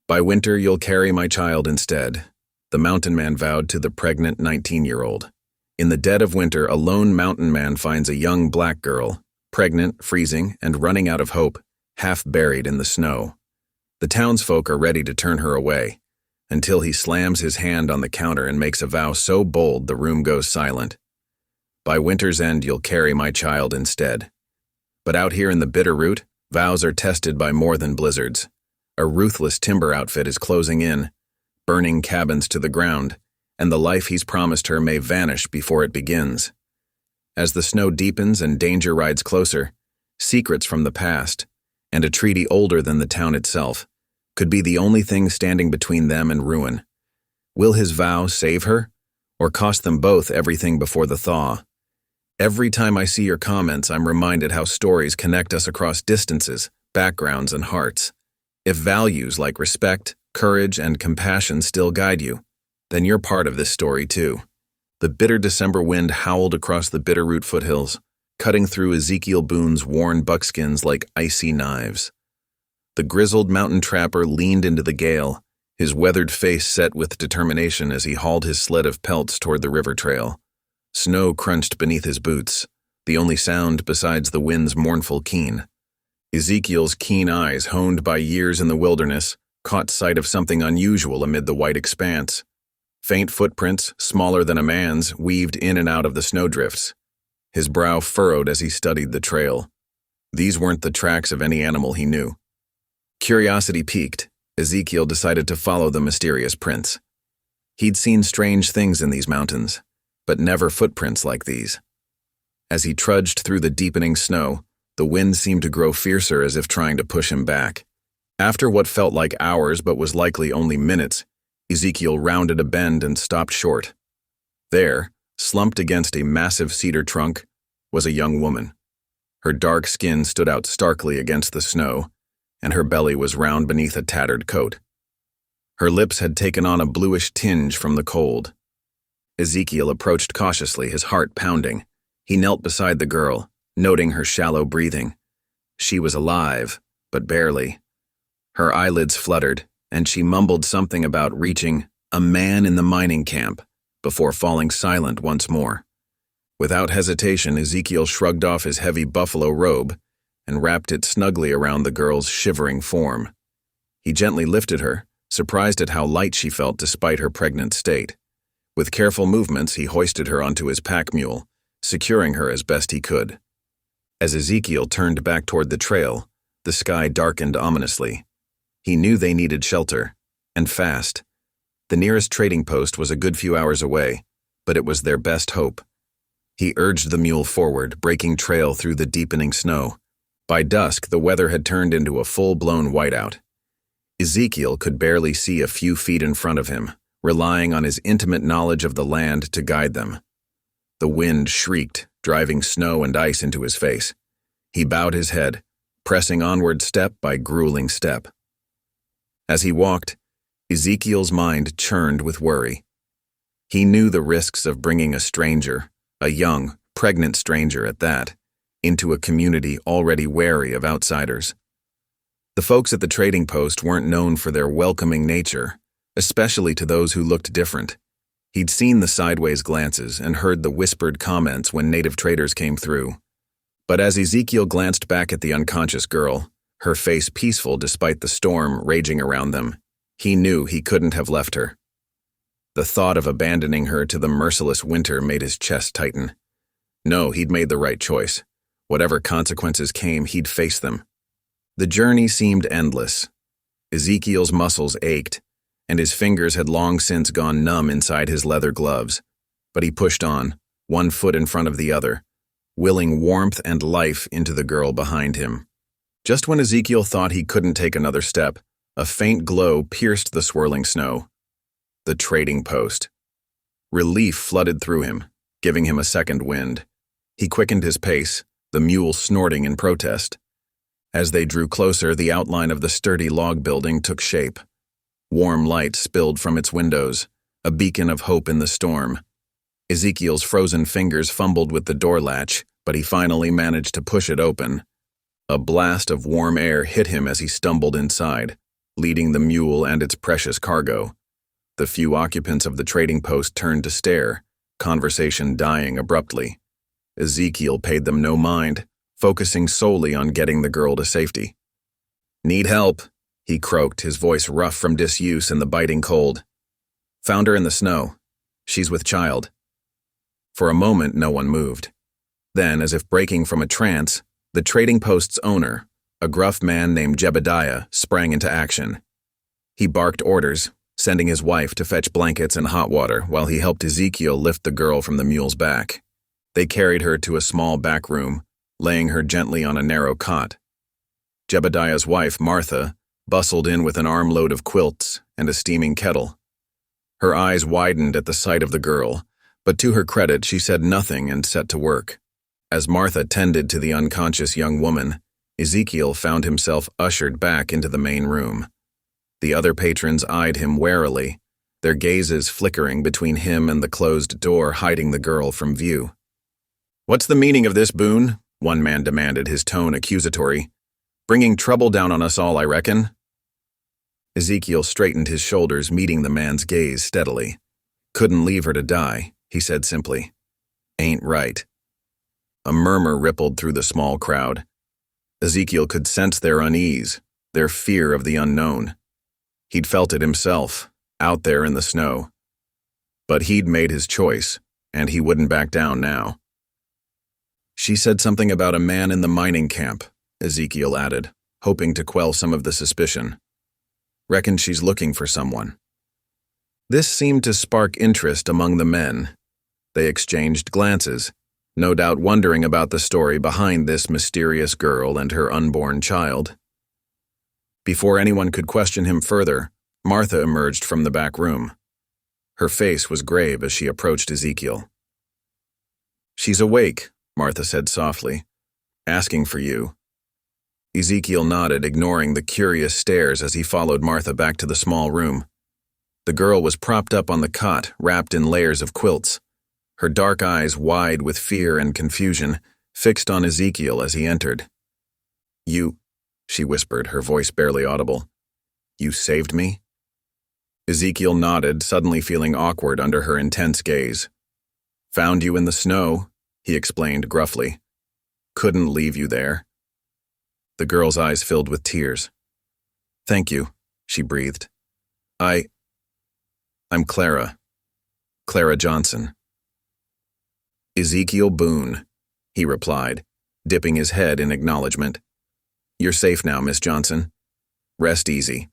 By winter you'll carry my child instead, the mountain man vowed to the pregnant 19-year-old. In the dead of winter, a lone mountain man finds a young black girl, pregnant, freezing, and running out of hope, half buried in the snow. The townsfolk are ready to turn her away, until he slams his hand on the counter and makes a vow so bold the room goes silent. By winter's end you'll carry my child instead. But out here in the Bitterroot, vows are tested by more than blizzards. A ruthless timber outfit is closing in, burning cabins to the ground, and the life he's promised her may vanish before it begins. As the snow deepens and danger rides closer, secrets from the past, and a treaty older than the town itself, could be the only thing standing between them and ruin. Will his vow save her, or cost them both everything before the thaw? Every time I see your comments, I'm reminded how stories connect us across distances, backgrounds, and hearts. If values like respect, courage, and compassion still guide you, then you're part of this story too. The bitter December wind howled across the Bitterroot foothills, cutting through Ezekiel Boone's worn buckskins like icy knives. The grizzled mountain trapper leaned into the gale, his weathered face set with determination as he hauled his sled of pelts toward the river trail. Snow crunched beneath his boots, the only sound besides the wind's mournful keen. Ezekiel's keen eyes, honed by years in the wilderness, caught sight of something unusual amid the white expanse. Faint footprints, smaller than a man's, weaved in and out of the snowdrifts. His brow furrowed as he studied the trail. These weren't the tracks of any animal he knew. Curiosity piqued, Ezekiel decided to follow the mysterious prints. He'd seen strange things in these mountains, but never footprints like these. As he trudged through the deepening snow, the wind seemed to grow fiercer as if trying to push him back. After what felt like hours but was likely only minutes, Ezekiel rounded a bend and stopped short. There, slumped against a massive cedar trunk, was a young woman. Her dark skin stood out starkly against the snow, and her belly was round beneath a tattered coat. Her lips had taken on a bluish tinge from the cold. Ezekiel approached cautiously, his heart pounding. He knelt beside the girl, noting her shallow breathing. She was alive, but barely. Her eyelids fluttered, and she mumbled something about reaching a man in the mining camp before falling silent once more. Without hesitation, Ezekiel shrugged off his heavy buffalo robe and wrapped it snugly around the girl's shivering form. He gently lifted her, surprised at how light she felt despite her pregnant state. With careful movements, he hoisted her onto his pack mule, securing her as best he could. As Ezekiel turned back toward the trail, the sky darkened ominously. He knew they needed shelter, and fast. The nearest trading post was a good few hours away, but it was their best hope. He urged the mule forward, breaking trail through the deepening snow. By dusk, the weather had turned into a full-blown whiteout. Ezekiel could barely see a few feet in front of him, relying on his intimate knowledge of the land to guide them. The wind shrieked, driving snow and ice into his face. He bowed his head, pressing onward step by grueling step. As he walked, Ezekiel's mind churned with worry. He knew the risks of bringing a stranger, a young, pregnant stranger at that, into a community already wary of outsiders. The folks at the trading post weren't known for their welcoming nature, especially to those who looked different. He'd seen the sideways glances and heard the whispered comments when native traders came through. But as Ezekiel glanced back at the unconscious girl, her face peaceful despite the storm raging around them, he knew he couldn't have left her. The thought of abandoning her to the merciless winter made his chest tighten. No, he'd made the right choice. Whatever consequences came, he'd face them. The journey seemed endless. Ezekiel's muscles ached, and his fingers had long since gone numb inside his leather gloves. But he pushed on, one foot in front of the other, willing warmth and life into the girl behind him. Just when Ezekiel thought he couldn't take another step, a faint glow pierced the swirling snow. The trading post. Relief flooded through him, giving him a second wind. He quickened his pace, the mule snorting in protest. As they drew closer, the outline of the sturdy log building took shape. Warm light spilled from its windows, a beacon of hope in the storm. Ezekiel's frozen fingers fumbled with the door latch, but he finally managed to push it open. A blast of warm air hit him as he stumbled inside. leading the mule and its precious cargo. The few occupants of the trading post turned to stare, conversation dying abruptly. Ezekiel paid them no mind, focusing solely on getting the girl to safety. "Need help," he croaked, his voice rough from disuse and the biting cold. "Found her in the snow. She's with child." For a moment, no one moved. Then, as if breaking from a trance, the trading post's owner, a gruff man named Jebediah, sprang into action. He barked orders, sending his wife to fetch blankets and hot water while he helped Ezekiel lift the girl from the mule's back. They carried her to a small back room, laying her gently on a narrow cot. Jebediah's wife, Martha, bustled in with an armload of quilts and a steaming kettle. Her eyes widened at the sight of the girl, but to her credit, she said nothing and set to work. As Martha tended to the unconscious young woman, Ezekiel found himself ushered back into the main room. The other patrons eyed him warily, their gazes flickering between him and the closed door hiding the girl from view. "What's the meaning of this, Boone?" one man demanded, his tone accusatory. "Bringing trouble down on us all, I reckon." Ezekiel straightened his shoulders, meeting the man's gaze steadily. "Couldn't leave her to die," he said simply. "Ain't right." A murmur rippled through the small crowd. Ezekiel could sense their unease, their fear of the unknown. He'd felt it himself, out there in the snow. But he'd made his choice, and he wouldn't back down now. "She said something about a man in the mining camp," Ezekiel added, hoping to quell some of the suspicion. "Reckon she's looking for someone." This seemed to spark interest among the men. They exchanged glances, no doubt wondering about the story behind this mysterious girl and her unborn child. Before anyone could question him further, Martha emerged from the back room. Her face was grave as she approached Ezekiel. "She's awake," Martha said softly, "asking for you." Ezekiel nodded, ignoring the curious stares as he followed Martha back to the small room. The girl was propped up on the cot, wrapped in layers of quilts, her dark eyes wide with fear and confusion, fixed on Ezekiel as he entered. "You," she whispered, her voice barely audible. "You saved me?" Ezekiel nodded, suddenly feeling awkward under her intense gaze. "Found you in the snow," he explained gruffly. "Couldn't leave you there." The girl's eyes filled with tears. "Thank you," she breathed. I'm Clara. Clara Johnson." "Ezekiel Boone," he replied, dipping his head in acknowledgement. "You're safe now, Miss Johnson. Rest easy."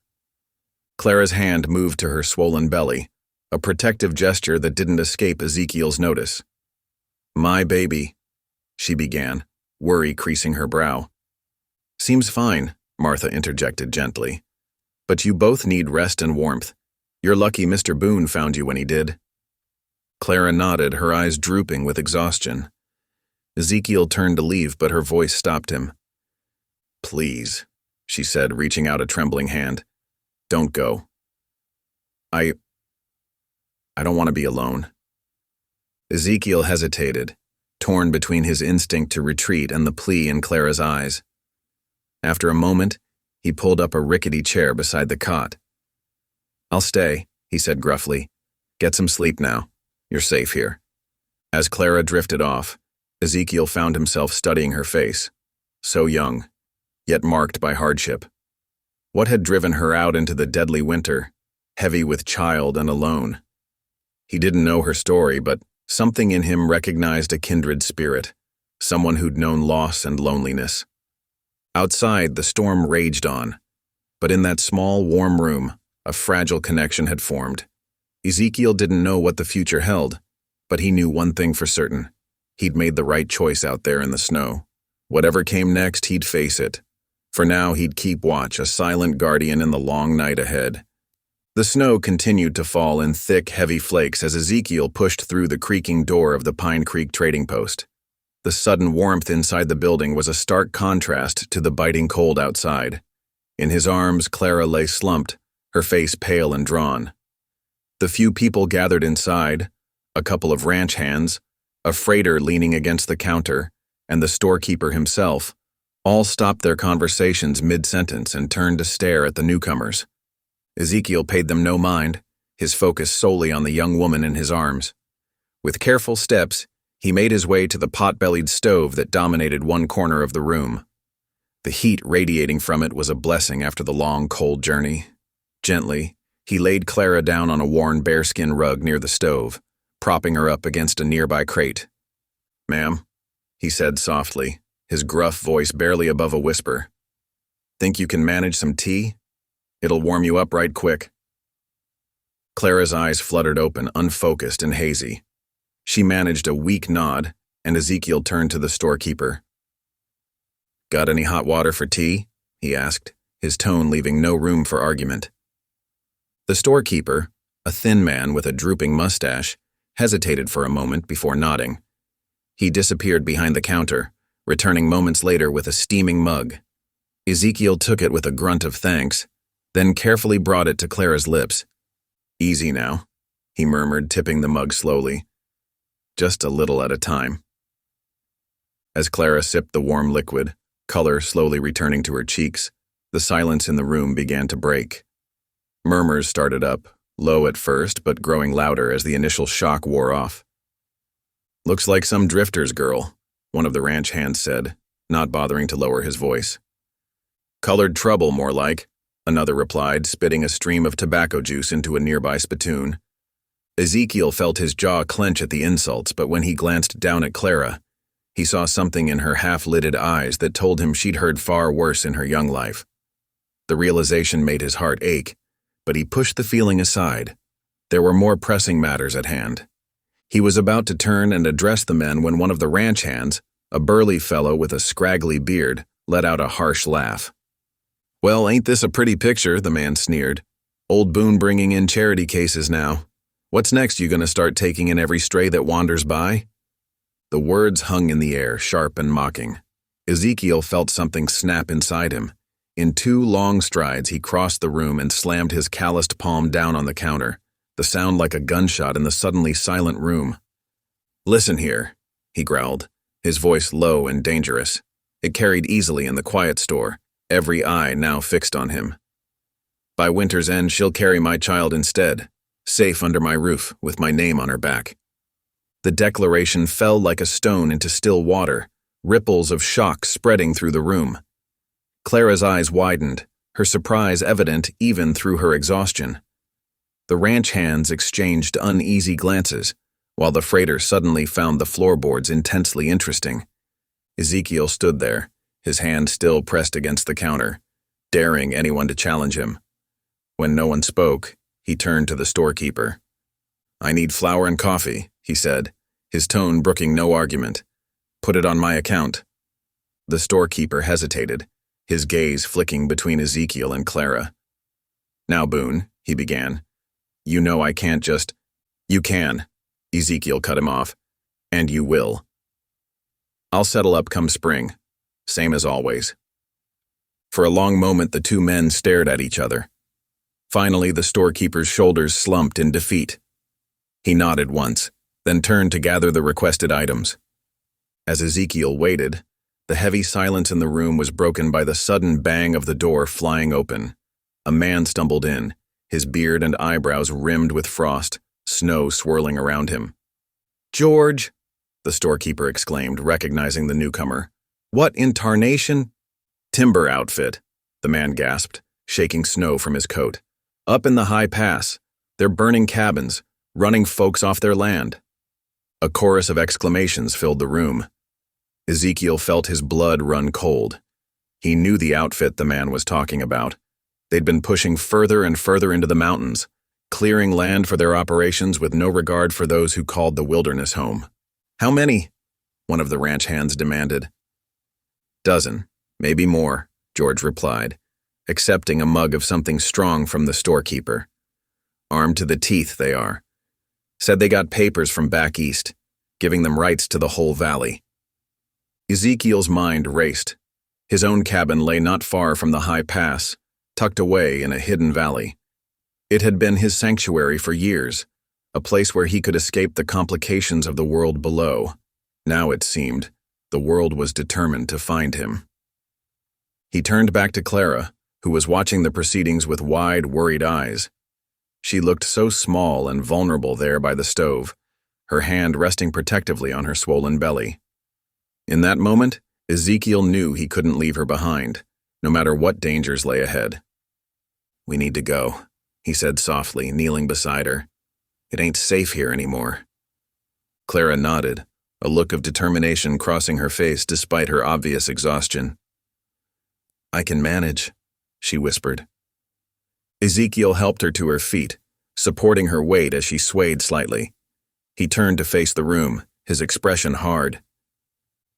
Clara's hand moved to her swollen belly, a protective gesture that didn't escape Ezekiel's notice. "My baby," she began, worry creasing her brow. "Seems fine," Martha interjected gently. "But you both need rest and warmth. You're lucky Mr. Boone found you when he did." Clara nodded, her eyes drooping with exhaustion. Ezekiel turned to leave, but her voice stopped him. "Please," she said, reaching out a trembling hand. "Don't go. I don't want to be alone." Ezekiel hesitated, torn between his instinct to retreat and the plea in Clara's eyes. After a moment, he pulled up a rickety chair beside the cot. "I'll stay," he said gruffly. "Get some sleep now. You're safe here." As Clara drifted off, Ezekiel found himself studying her face. So young, yet marked by hardship. What had driven her out into the deadly winter, heavy with child and alone? He didn't know her story, but something in him recognized a kindred spirit, someone who'd known loss and loneliness. Outside, the storm raged on, but in that small, warm room, a fragile connection had formed. Ezekiel didn't know what the future held, but he knew one thing for certain. He'd made the right choice out there in the snow. Whatever came next, he'd face it. For now, he'd keep watch, a silent guardian in the long night ahead. The snow continued to fall in thick, heavy flakes as Ezekiel pushed through the creaking door of the Pine Creek trading post. The sudden warmth inside the building was a stark contrast to the biting cold outside. In his arms, Clara lay slumped, her face pale and drawn. The few people gathered inside, a couple of ranch hands, a freighter leaning against the counter, and the storekeeper himself, all stopped their conversations mid-sentence and turned to stare at the newcomers. Ezekiel paid them no mind, his focus solely on the young woman in his arms. With careful steps, he made his way to the pot-bellied stove that dominated one corner of the room. The heat radiating from it was a blessing after the long, cold journey. Gently, he laid Clara down on a worn bearskin rug near the stove, propping her up against a nearby crate. "Ma'am," he said softly, his gruff voice barely above a whisper. "Think you can manage some tea? It'll warm you up right quick." Clara's eyes fluttered open, unfocused and hazy. She managed a weak nod, and Ezekiel turned to the storekeeper. "Got any hot water for tea?" he asked, his tone leaving no room for argument. The storekeeper, a thin man with a drooping mustache, hesitated for a moment before nodding. He disappeared behind the counter, returning moments later with a steaming mug. Ezekiel took it with a grunt of thanks, then carefully brought it to Clara's lips. "Easy now," he murmured, tipping the mug slowly. "Just a little at a time." As Clara sipped the warm liquid, color slowly returning to her cheeks, the silence in the room began to break. Murmurs started up, low at first but growing louder as the initial shock wore off. "Looks like some drifter's girl," one of the ranch hands said, not bothering to lower his voice. "Colored trouble, more like," another replied, spitting a stream of tobacco juice into a nearby spittoon. Ezekiel felt his jaw clench at the insults, but when he glanced down at Clara, he saw something in her half-lidded eyes that told him she'd heard far worse in her young life. The realization made his heart ache, but he pushed the feeling aside. There were more pressing matters at hand. He was about to turn and address the men when one of the ranch hands, a burly fellow with a scraggly beard, let out a harsh laugh. "Well, ain't this a pretty picture?" the man sneered. "Old Boone bringing in charity cases now. What's next, you gonna start taking in every stray that wanders by?" The words hung in the air, sharp and mocking. Ezekiel felt something snap inside him. In 2 long strides, he crossed the room and slammed his calloused palm down on the counter, the sound like a gunshot in the suddenly silent room. "Listen here," he growled, his voice low and dangerous. It carried easily in the quiet store, every eye now fixed on him. "By winter's end, she'll carry my child instead, safe under my roof, with my name on her back." The declaration fell like a stone into still water, ripples of shock spreading through the room. Clara's eyes widened, her surprise evident even through her exhaustion. The ranch hands exchanged uneasy glances, while the freighter suddenly found the floorboards intensely interesting. Ezekiel stood there, his hand still pressed against the counter, daring anyone to challenge him. When no one spoke, he turned to the storekeeper. "I need flour and coffee," he said, his tone brooking no argument. "Put it on my account." The storekeeper hesitated, his gaze flicking between Ezekiel and Clara. "Now, Boone," he began, "you know I can't just—" "You can," Ezekiel cut him off, "and you will. I'll settle up come spring, same as always." For a long moment the 2 men stared at each other. Finally, the storekeeper's shoulders slumped in defeat. He nodded once, then turned to gather the requested items. As Ezekiel waited, the heavy silence in the room was broken by the sudden bang of the door flying open. A man stumbled in, his beard and eyebrows rimmed with frost, snow swirling around him. "George," the storekeeper exclaimed, recognizing the newcomer. "What in tarnation—" "Timber outfit," the man gasped, shaking snow from his coat. "Up in the high pass. They're burning cabins, running folks off their land." A chorus of exclamations filled the room. Ezekiel felt his blood run cold. He knew the outfit the man was talking about. They'd been pushing further and further into the mountains, clearing land for their operations with no regard for those who called the wilderness home. "How many?" one of the ranch hands demanded. "Dozen, maybe more," George replied, accepting a mug of something strong from the storekeeper. "Armed to the teeth, they are. Said they got papers from back east, giving them rights to the whole valley." Ezekiel's mind raced. His own cabin lay not far from the high pass, tucked away in a hidden valley. It had been his sanctuary for years, a place where he could escape the complications of the world below. Now, it seemed, the world was determined to find him. He turned back to Clara, who was watching the proceedings with wide, worried eyes. She looked so small and vulnerable there by the stove, her hand resting protectively on her swollen belly. In that moment, Ezekiel knew he couldn't leave her behind, no matter what dangers lay ahead. "We need to go," he said softly, kneeling beside her. "It ain't safe here anymore." Clara nodded, a look of determination crossing her face despite her obvious exhaustion. "I can manage," she whispered. Ezekiel helped her to her feet, supporting her weight as she swayed slightly. He turned to face the room, his expression hard.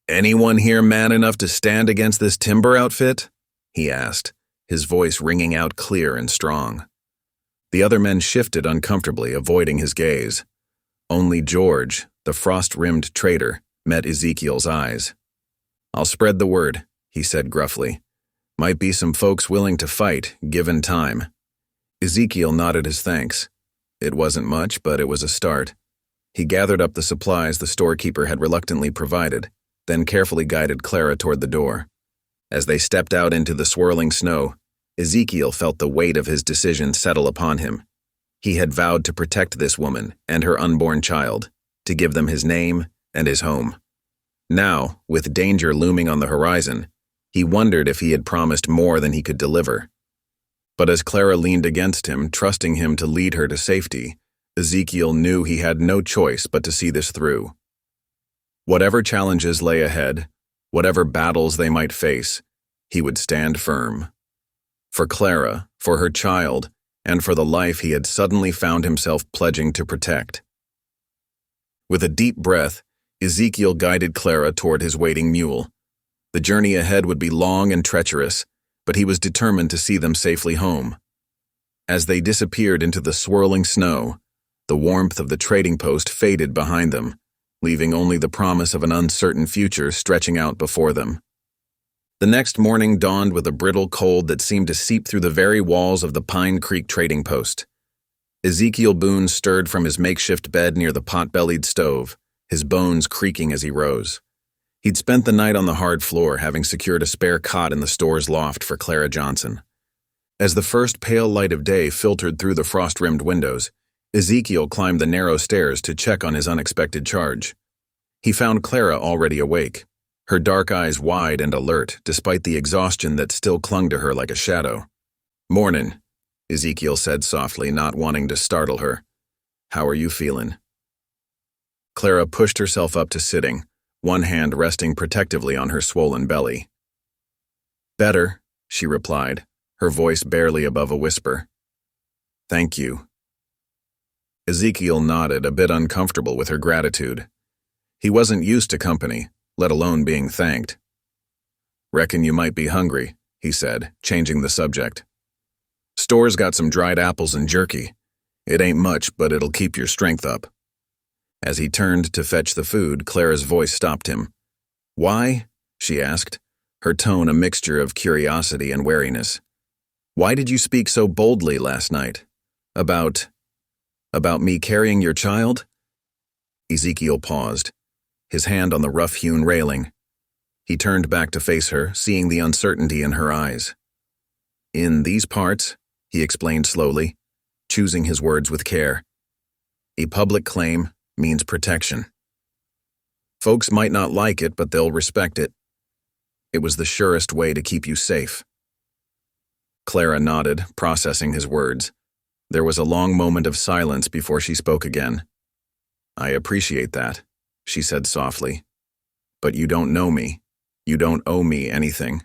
"Anyone here man enough to stand against this timber outfit?" he asked, his voice ringing out clear and strong. The other men shifted uncomfortably, avoiding his gaze. Only George, the frost-rimmed traitor, met Ezekiel's eyes. "I'll spread the word," he said gruffly. "Might be some folks willing to fight, given time." Ezekiel nodded his thanks. It wasn't much, but it was a start. He gathered up the supplies the storekeeper had reluctantly provided, then carefully guided Clara toward the door. As they stepped out into the swirling snow, Ezekiel felt the weight of his decision settle upon him. He had vowed to protect this woman and her unborn child, to give them his name and his home. Now, with danger looming on the horizon, he wondered if he had promised more than he could deliver. But as Clara leaned against him, trusting him to lead her to safety, Ezekiel knew he had no choice but to see this through. Whatever challenges lay ahead, whatever battles they might face, he would stand firm. For Clara, for her child, and for the life he had suddenly found himself pledging to protect. With a deep breath, Ezekiel guided Clara toward his waiting mule. The journey ahead would be long and treacherous, but he was determined to see them safely home. As they disappeared into the swirling snow, the warmth of the trading post faded behind them, leaving only the promise of an uncertain future stretching out before them. The next morning dawned with a brittle cold that seemed to seep through the very walls of the Pine Creek trading post. Ezekiel Boone stirred from his makeshift bed near the pot-bellied stove, his bones creaking as he rose. He'd spent the night on the hard floor, having secured a spare cot in the store's loft for Clara Johnson. As the first pale light of day filtered through the frost-rimmed windows, Ezekiel climbed the narrow stairs to check on his unexpected charge. He found Clara already awake, her dark eyes wide and alert despite the exhaustion that still clung to her like a shadow. "Mornin'," Ezekiel said softly, not wanting to startle her. "How are you feeling?" Clara pushed herself up to sitting, one hand resting protectively on her swollen belly. "Better," she replied, her voice barely above a whisper. "Thank you." Ezekiel nodded, a bit uncomfortable with her gratitude. He wasn't used to company, let alone being thanked. "Reckon you might be hungry," he said, changing the subject. "Store's got some dried apples and jerky. It ain't much, but it'll keep your strength up." As he turned to fetch the food, Clara's voice stopped him. "Why?" she asked, her tone a mixture of curiosity and wariness. "Why did you speak so boldly last night? About me carrying your child?" Ezekiel paused, his hand on the rough-hewn railing. He turned back to face her, seeing the uncertainty in her eyes. "In these parts," he explained slowly, choosing his words with care, "a public claim means protection. Folks might not like it, but they'll respect it. It was the surest way to keep you safe." Clara nodded, processing his words. There was a long moment of silence before she spoke again. "I appreciate that," she said softly. "But you don't know me. You don't owe me anything."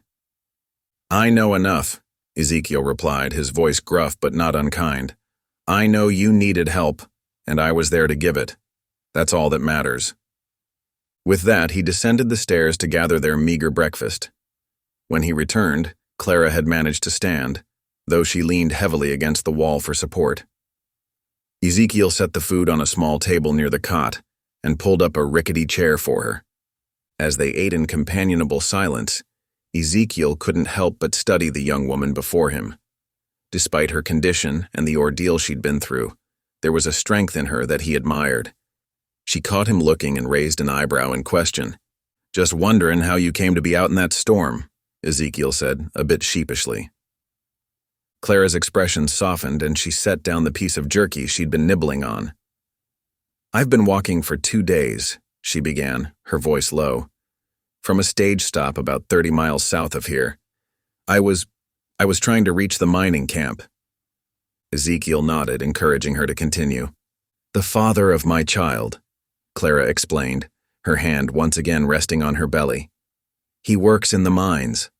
"I know enough," Ezekiel replied, his voice gruff but not unkind. "I know you needed help, and I was there to give it. That's all that matters." With that, he descended the stairs to gather their meager breakfast. When he returned, Clara had managed to stand, though she leaned heavily against the wall for support. Ezekiel set the food on a small table near the cot and pulled up a rickety chair for her. As they ate in companionable silence, Ezekiel couldn't help but study the young woman before him. Despite her condition and the ordeal she'd been through, there was a strength in her that he admired. She caught him looking and raised an eyebrow in question. "Just wonderin' how you came to be out in that storm," Ezekiel said, a bit sheepishly. Clara's expression softened and she set down the piece of jerky she'd been nibbling on. "I've been walking for 2 days," she began, her voice low, "from a stage stop about 30 miles south of here. I was trying to reach the mining camp." Ezekiel nodded, encouraging her to continue. "The father of my child," Clara explained, her hand once again resting on her belly. "He works in the mines,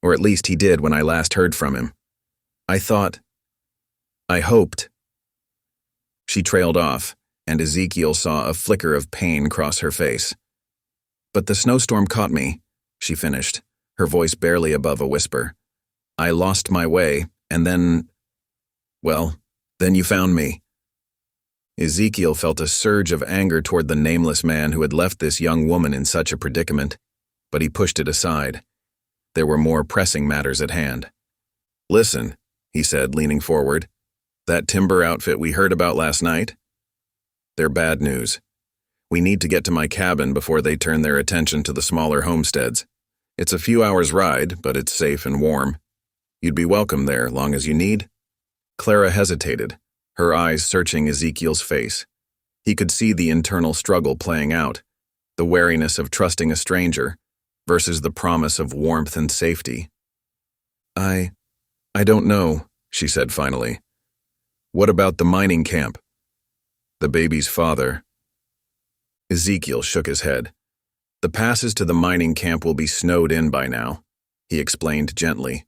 or at least he did when I last heard from him. I hoped." She trailed off, and Ezekiel saw a flicker of pain cross her face. "But the snowstorm caught me," she finished, her voice barely above a whisper. "I lost my way, and then you found me." Ezekiel felt a surge of anger toward the nameless man who had left this young woman in such a predicament, but he pushed it aside. There were more pressing matters at hand. "Listen," he said, leaning forward, "that timber outfit we heard about last night? They're bad news. We need to get to my cabin before they turn their attention to the smaller homesteads. It's a few hours' ride, but it's safe and warm. You'd be welcome there, long as you need." Clara hesitated, her eyes searching Ezekiel's face. He could see the internal struggle playing out, the wariness of trusting a stranger versus the promise of warmth and safety. I don't know," she said finally. "What about the mining camp? The baby's father?" Ezekiel shook his head. "The passes to the mining camp will be snowed in by now," he explained gently.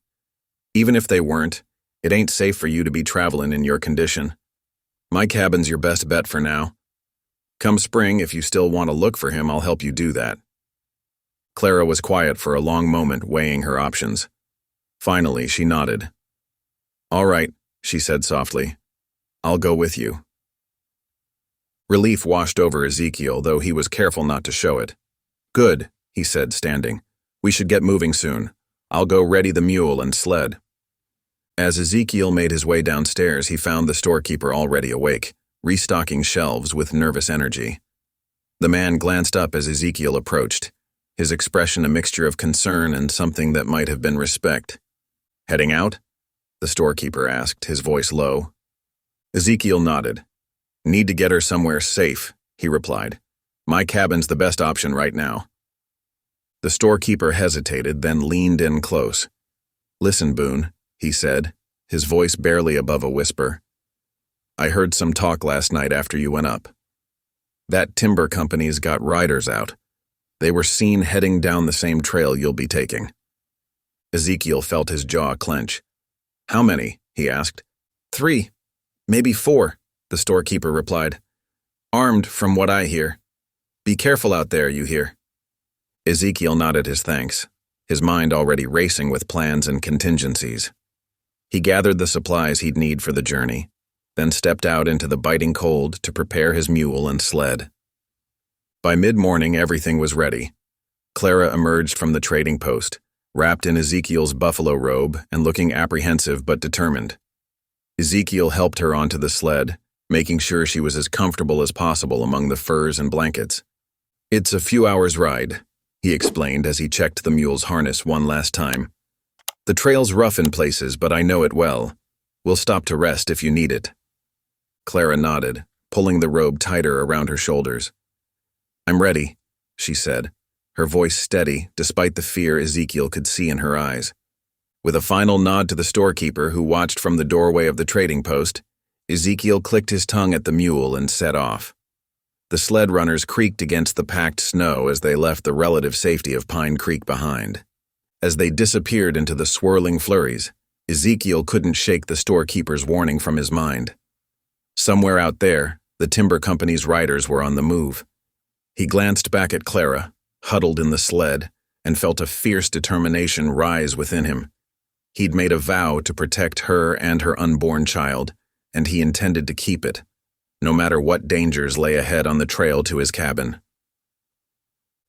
"Even if they weren't, it ain't safe for you to be traveling in your condition. My cabin's your best bet for now. Come spring, if you still want to look for him, I'll help you do that." Clara was quiet for a long moment, weighing her options. Finally, she nodded. "All right," she said softly. "I'll go with you." Relief washed over Ezekiel, though he was careful not to show it. "Good," he said, standing. "We should get moving soon. I'll go ready the mule and sled." As Ezekiel made his way downstairs, he found the storekeeper already awake, restocking shelves with nervous energy. The man glanced up as Ezekiel approached, his expression a mixture of concern and something that might have been respect. "Heading out?" the storekeeper asked, his voice low. Ezekiel nodded. "Need to get her somewhere safe," he replied. "My cabin's the best option right now." The storekeeper hesitated, then leaned in close. "Listen, Boone," he said, his voice barely above a whisper. "I heard some talk last night after you went up. That timber company's got riders out. They were seen heading down the same trail you'll be taking." Ezekiel felt his jaw clench. "How many?" he asked. "3, maybe 4, the storekeeper replied. "Armed, from what I hear. Be careful out there, you hear." Ezekiel nodded his thanks, his mind already racing with plans and contingencies. He gathered the supplies he'd need for the journey, then stepped out into the biting cold to prepare his mule and sled. By mid-morning, everything was ready. Clara emerged from the trading post, wrapped in Ezekiel's buffalo robe and looking apprehensive but determined. Ezekiel helped her onto the sled, making sure she was as comfortable as possible among the furs and blankets. "It's a few hours' ride," he explained as he checked the mule's harness one last time. "The trail's rough in places, but I know it well. We'll stop to rest if you need it." Clara nodded, pulling the robe tighter around her shoulders. "I'm ready," she said, her voice steady despite the fear Ezekiel could see in her eyes. With a final nod to the storekeeper who watched from the doorway of the trading post, Ezekiel clicked his tongue at the mule and set off. The sled runners creaked against the packed snow as they left the relative safety of Pine Creek behind. As they disappeared into the swirling flurries, Ezekiel couldn't shake the storekeeper's warning from his mind. Somewhere out there, the timber company's riders were on the move. He glanced back at Clara, huddled in the sled, and felt a fierce determination rise within him. He'd made a vow to protect her and her unborn child, and he intended to keep it, no matter what dangers lay ahead on the trail to his cabin.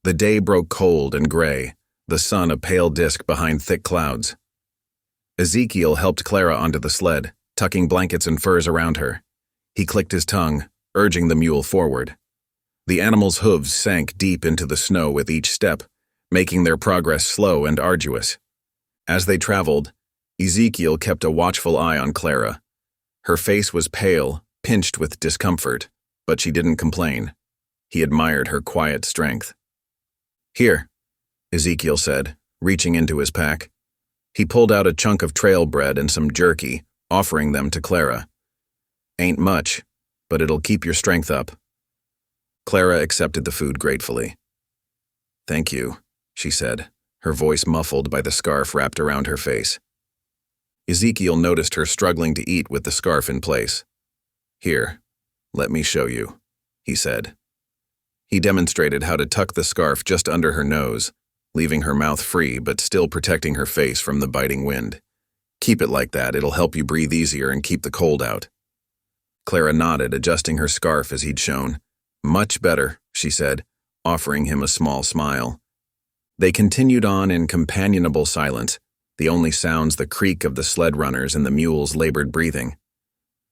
The day broke cold and gray, the sun a pale disk behind thick clouds. Ezekiel helped Clara onto the sled, tucking blankets and furs around her. He clicked his tongue, urging the mule forward. The animal's hooves sank deep into the snow with each step, making their progress slow and arduous. As they traveled, Ezekiel kept a watchful eye on Clara. Her face was pale, pinched with discomfort, but she didn't complain. He admired her quiet strength. "Here," Ezekiel said, reaching into his pack. He pulled out a chunk of trail bread and some jerky, offering them to Clara. "Ain't much, but it'll keep your strength up." Clara accepted the food gratefully. "Thank you," she said, her voice muffled by the scarf wrapped around her face. Ezekiel noticed her struggling to eat with the scarf in place. "Here, let me show you," he said. He demonstrated how to tuck the scarf just under her nose, leaving her mouth free but still protecting her face from the biting wind. "Keep it like that, it'll help you breathe easier and keep the cold out." Clara nodded, adjusting her scarf as he'd shown. "Much better," she said, offering him a small smile. They continued on in companionable silence, the only sounds the creak of the sled runners and the mules' labored breathing.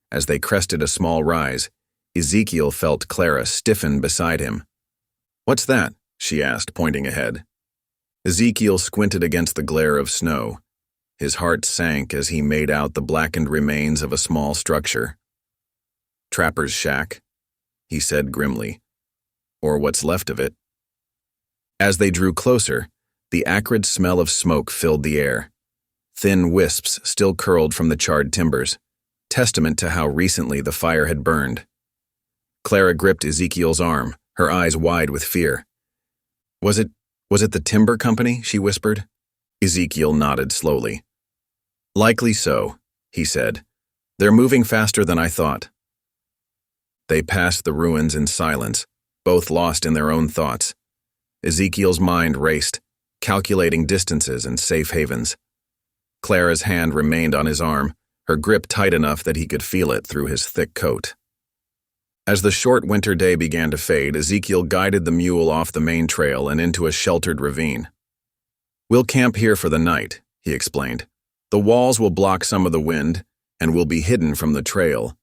As they crested a small rise, Ezekiel felt Clara stiffen beside him. "What's that?" she asked, pointing ahead. Ezekiel squinted against the glare of snow. His heart sank as he made out the blackened remains of a small structure. "Trapper's shack," he said grimly. "Or what's left of it." As they drew closer, the acrid smell of smoke filled the air. Thin wisps still curled from the charred timbers, testament to how recently the fire had burned. Clara gripped Ezekiel's arm, her eyes wide with fear. Was it the timber company?" she whispered. Ezekiel nodded slowly. "Likely so," he said. "They're moving faster than I thought." They passed the ruins in silence, both lost in their own thoughts. Ezekiel's mind raced, calculating distances and safe havens. Clara's hand remained on his arm, her grip tight enough that he could feel it through his thick coat. As the short winter day began to fade, Ezekiel guided the mule off the main trail and into a sheltered ravine. "We'll camp here for the night," he explained. "The walls will block some of the wind, and we'll be hidden from the trail."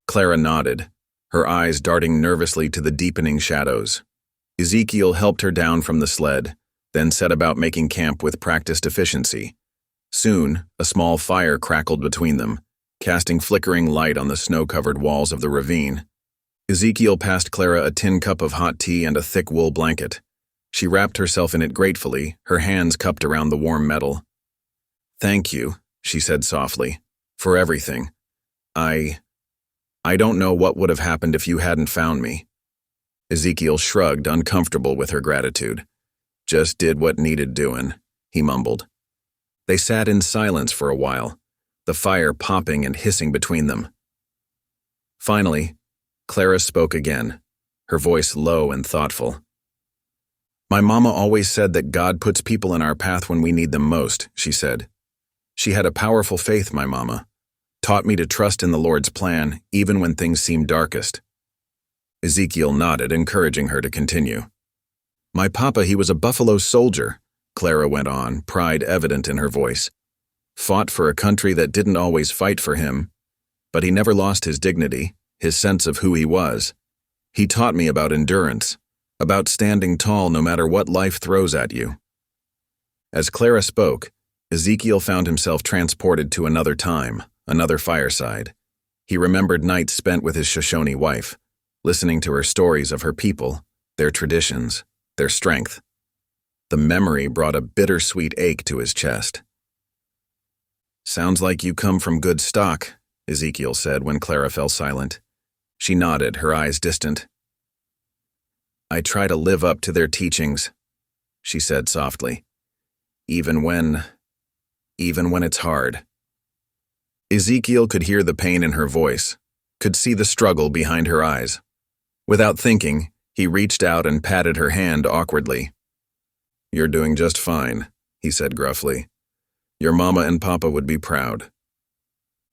Clara nodded, her eyes darting nervously to the deepening shadows. Ezekiel helped her down from the sled, then set about making camp with practiced efficiency. Soon, a small fire crackled between them, casting flickering light on the snow-covered walls of the ravine. Ezekiel passed Clara a tin cup of hot tea and a thick wool blanket. She wrapped herself in it gratefully, her hands cupped around the warm metal. "Thank you," she said softly, "for everything. I don't know what would have happened if you hadn't found me." Ezekiel shrugged, uncomfortable with her gratitude. "Just did what needed doing," he mumbled. They sat in silence for a while, the fire popping and hissing between them. Finally, Clara spoke again, her voice low and thoughtful. "My mama always said that God puts people in our path when we need them most," she said. "She had a powerful faith, my mama. Taught me to trust in the Lord's plan, even when things seemed darkest." Ezekiel nodded, encouraging her to continue. "My papa, he was a Buffalo soldier," Clara went on, pride evident in her voice. "Fought for a country that didn't always fight for him, but he never lost his dignity, his sense of who he was. He taught me about endurance, about standing tall no matter what life throws at you." As Clara spoke, Ezekiel found himself transported to another time, another fireside. He remembered nights spent with his Shoshone wife, listening to her stories of her people, their traditions, their strength. The memory brought a bittersweet ache to his chest. "Sounds like you come from good stock," Ezekiel said when Clara fell silent. She nodded, her eyes distant. "I try to live up to their teachings," she said softly, even when it's hard." Ezekiel could hear the pain in her voice, could see the struggle behind her eyes. Without thinking, he reached out and patted her hand awkwardly. "You're doing just fine," he said gruffly. "Your mama and papa would be proud."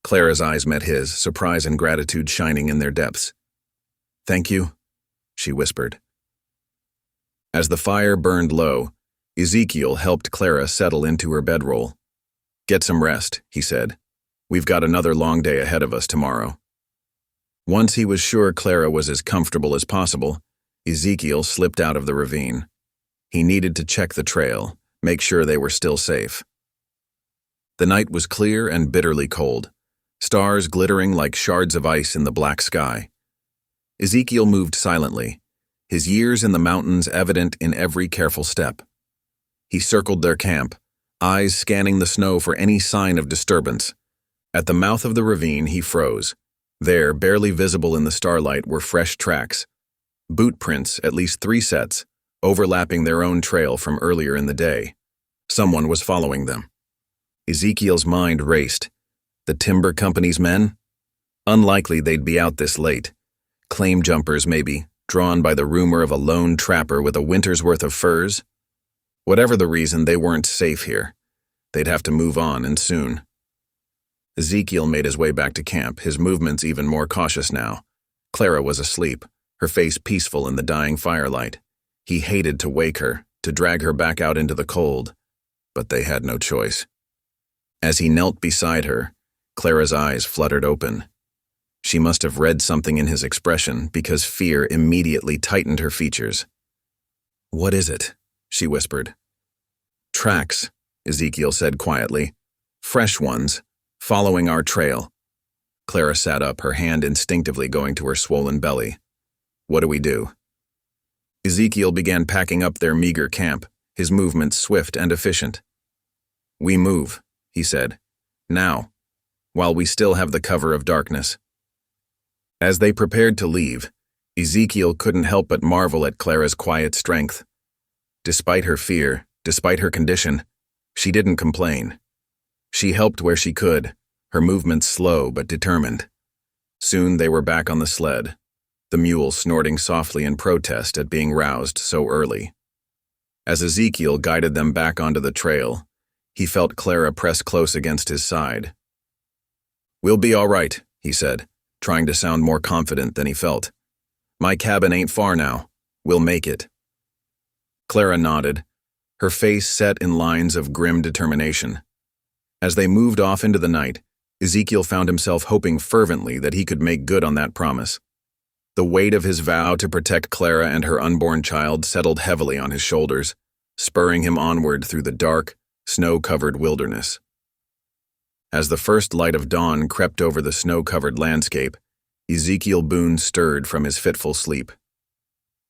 Clara's eyes met his, surprise and gratitude shining in their depths. "Thank you," she whispered. As the fire burned low, Ezekiel helped Clara settle into her bedroll. "Get some rest," he said. "We've got another long day ahead of us tomorrow." Once he was sure Clara was as comfortable as possible, Ezekiel slipped out of the ravine. He needed to check the trail, make sure they were still safe. The night was clear and bitterly cold, stars glittering like shards of ice in the black sky. Ezekiel moved silently, his years in the mountains evident in every careful step. He circled their camp, eyes scanning the snow for any sign of disturbance. At the mouth of the ravine, he froze. There, barely visible in the starlight, were fresh tracks. Boot prints, at least 3 sets, overlapping their own trail from earlier in the day. Someone was following them. Ezekiel's mind raced. The timber company's men? Unlikely they'd be out this late. Claim jumpers, maybe, drawn by the rumor of a lone trapper with a winter's worth of furs. Whatever the reason, they weren't safe here. They'd have to move on, and soon. Ezekiel made his way back to camp, his movements even more cautious now. Clara was asleep, her face peaceful in the dying firelight. He hated to wake her, to drag her back out into the cold, but they had no choice. As he knelt beside her, Clara's eyes fluttered open. She must have read something in his expression because fear immediately tightened her features. "What is it?" she whispered. "Tracks," Ezekiel said quietly. "Fresh ones, following our trail." Clara sat up, her hand instinctively going to her swollen belly. "What do we do?" Ezekiel began packing up their meager camp, his movements swift and efficient. "We move," he said. "Now, while we still have the cover of darkness." As they prepared to leave, Ezekiel couldn't help but marvel at Clara's quiet strength. Despite her fear, despite her condition, she didn't complain. She helped where she could, her movements slow but determined. Soon they were back on the sled, the mule snorting softly in protest at being roused so early. As Ezekiel guided them back onto the trail, he felt Clara press close against his side. "We'll be all right," he said, trying to sound more confident than he felt. "My cabin ain't far now. We'll make it." Clara nodded, her face set in lines of grim determination. As they moved off into the night, Ezekiel found himself hoping fervently that he could make good on that promise. The weight of his vow to protect Clara and her unborn child settled heavily on his shoulders, spurring him onward through the dark, snow-covered wilderness. As the first light of dawn crept over the snow-covered landscape, Ezekiel Boone stirred from his fitful sleep.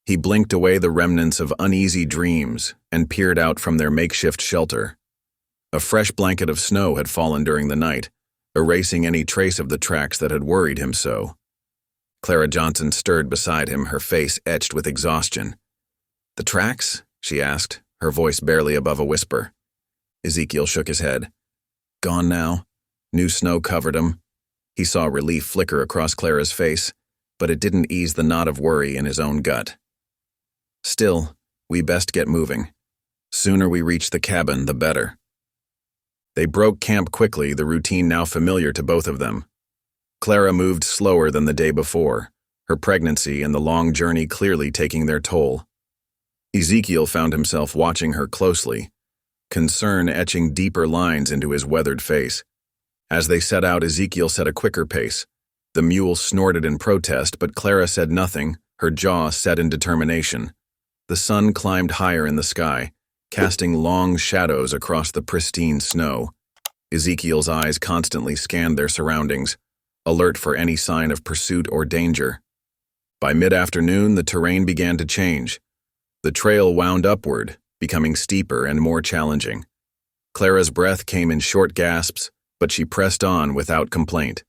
He blinked away the remnants of uneasy dreams and peered out from their makeshift shelter. A fresh blanket of snow had fallen during the night, erasing any trace of the tracks that had worried him so. Clara Johnson stirred beside him, her face etched with exhaustion. "The tracks?" she asked, her voice barely above a whisper. Ezekiel shook his head. "Gone now. New snow covered them." He saw relief flicker across Clara's face, but it didn't ease the knot of worry in his own gut. "Still, we best get moving. Sooner we reach the cabin, the better." They broke camp quickly, the routine now familiar to both of them. Clara moved slower than the day before, her pregnancy and the long journey clearly taking their toll. Ezekiel found himself watching her closely, concern etching deeper lines into his weathered face. As they set out, Ezekiel set a quicker pace. The mule snorted in protest, but Clara said nothing, her jaw set in determination. The sun climbed higher in the sky, casting long shadows across the pristine snow. Ezekiel's eyes constantly scanned their surroundings, alert for any sign of pursuit or danger. By mid-afternoon, the terrain began to change. The trail wound upward, becoming steeper and more challenging. Clara's breath came in short gasps, but she pressed on without complaint.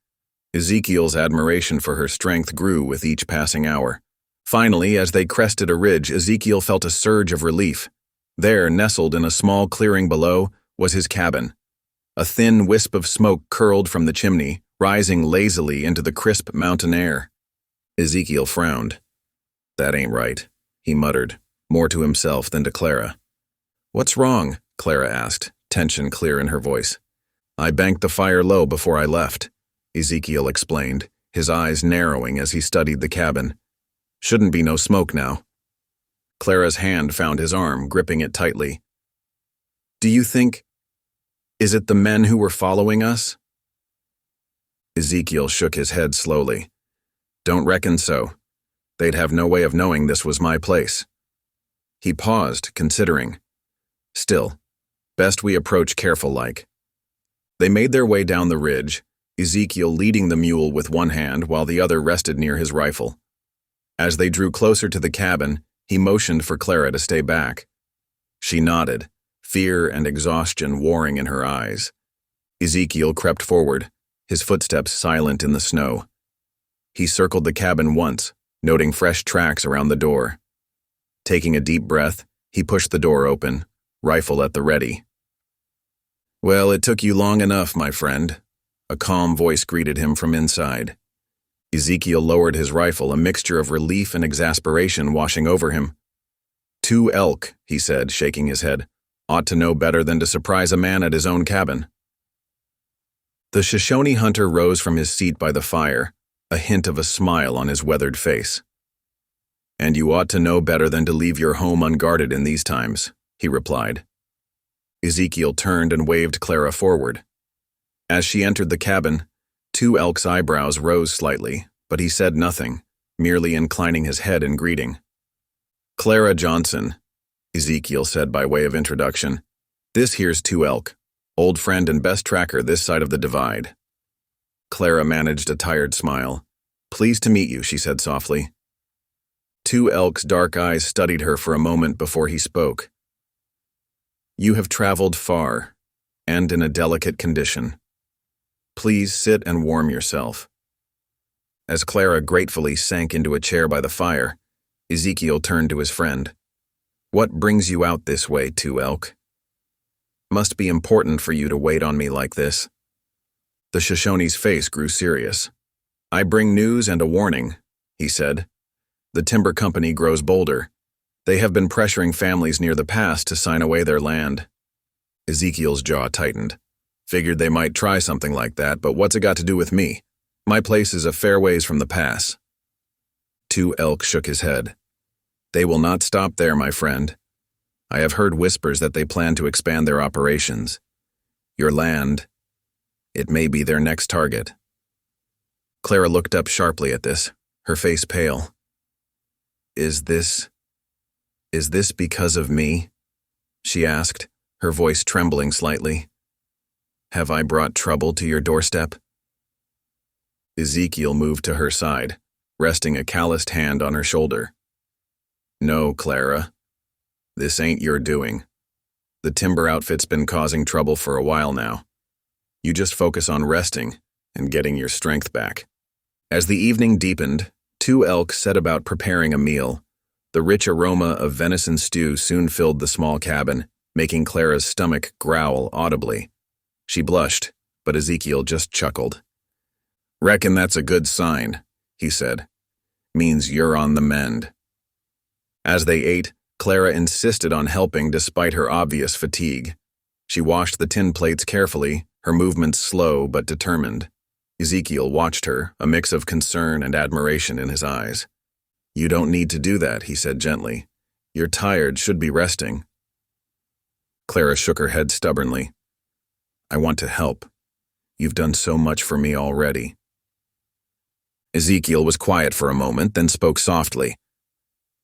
Ezekiel's admiration for her strength grew with each passing hour. Finally, as they crested a ridge, Ezekiel felt a surge of relief. There, nestled in a small clearing below, was his cabin. A thin wisp of smoke curled from the chimney, rising lazily into the crisp mountain air. Ezekiel frowned. "That ain't right," he muttered, more to himself than to Clara. "What's wrong?" Clara asked, tension clear in her voice. "I banked the fire low before I left," Ezekiel explained, his eyes narrowing as he studied the cabin. "Shouldn't be no smoke now." Clara's hand found his arm, gripping it tightly. "Do you think... is it the men who were following us?" Ezekiel shook his head slowly. "Don't reckon so. They'd have no way of knowing this was my place." He paused, considering. "Still, best we approach careful-like." They made their way down the ridge, Ezekiel leading the mule with one hand while the other rested near his rifle. As they drew closer to the cabin, he motioned for Clara to stay back. She nodded, fear and exhaustion warring in her eyes. Ezekiel crept forward, his footsteps silent in the snow. He circled the cabin once, noting fresh tracks around the door. Taking a deep breath, he pushed the door open, rifle at the ready. "Well, it took you long enough, my friend," a calm voice greeted him from inside. Ezekiel lowered his rifle, a mixture of relief and exasperation washing over him. "Two elk," he said, shaking his head, "ought to know better than to surprise a man at his own cabin." The Shoshone hunter rose from his seat by the fire, a hint of a smile on his weathered face. "And you ought to know better than to leave your home unguarded in these times," he replied. Ezekiel turned and waved Clara forward. As she entered the cabin, Two Elk's eyebrows rose slightly, but he said nothing, merely inclining his head in greeting. "Clara Johnson," Ezekiel said by way of introduction. "This here's Two Elk, old friend and best tracker this side of the divide." Clara managed a tired smile. "Pleased to meet you," she said softly. Two Elk's dark eyes studied her for a moment before he spoke. "You have traveled far, and in a delicate condition. Please sit and warm yourself." As Clara gratefully sank into a chair by the fire, Ezekiel turned to his friend. "What brings you out this way, Two Elk? Must be important for you to wait on me like this." The Shoshone's face grew serious. "I bring news and a warning," he said. "The timber company grows bolder. They have been pressuring families near the pass to sign away their land." Ezekiel's jaw tightened. "Figured they might try something like that, but what's it got to do with me? My place is a fair ways from the pass." Two Elk shook his head. "They will not stop there, my friend. I have heard whispers that they plan to expand their operations. Your land, it may be their next target." Clara looked up sharply at this, her face pale. Is this because of me?" she asked, her voice trembling slightly. "Have I brought trouble to your doorstep?" Ezekiel moved to her side, resting a calloused hand on her shoulder. "No, Clara. This ain't your doing. The timber outfit's been causing trouble for a while now. You just focus on resting and getting your strength back." As the evening deepened, Two Elk set about preparing a meal. The rich aroma of venison stew soon filled the small cabin, making Clara's stomach growl audibly. She blushed, but Ezekiel just chuckled. "Reckon that's a good sign," he said. "Means you're on the mend." As they ate, Clara insisted on helping despite her obvious fatigue. She washed the tin plates carefully, her movements slow but determined. Ezekiel watched her, a mix of concern and admiration in his eyes. "You don't need to do that," he said gently. "You're tired, should be resting." Clara shook her head stubbornly. "I want to help. You've done so much for me already." Ezekiel was quiet for a moment, then spoke softly.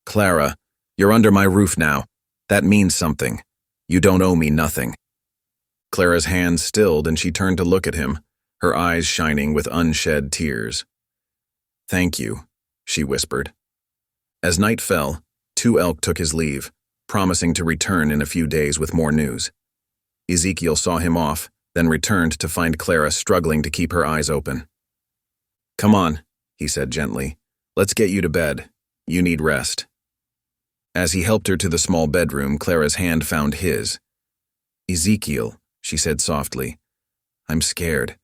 "Clara, you're under my roof now. That means something. You don't owe me nothing." Clara's hands stilled and she turned to look at him, her eyes shining with unshed tears. "Thank you," she whispered. As night fell, Two Elk took his leave, promising to return in a few days with more news. Ezekiel saw him off, then returned to find Clara struggling to keep her eyes open. "Come on," he said gently. "Let's get you to bed. You need rest." As he helped her to the small bedroom, Clara's hand found his. "Ezekiel," she said softly, "I'm scared.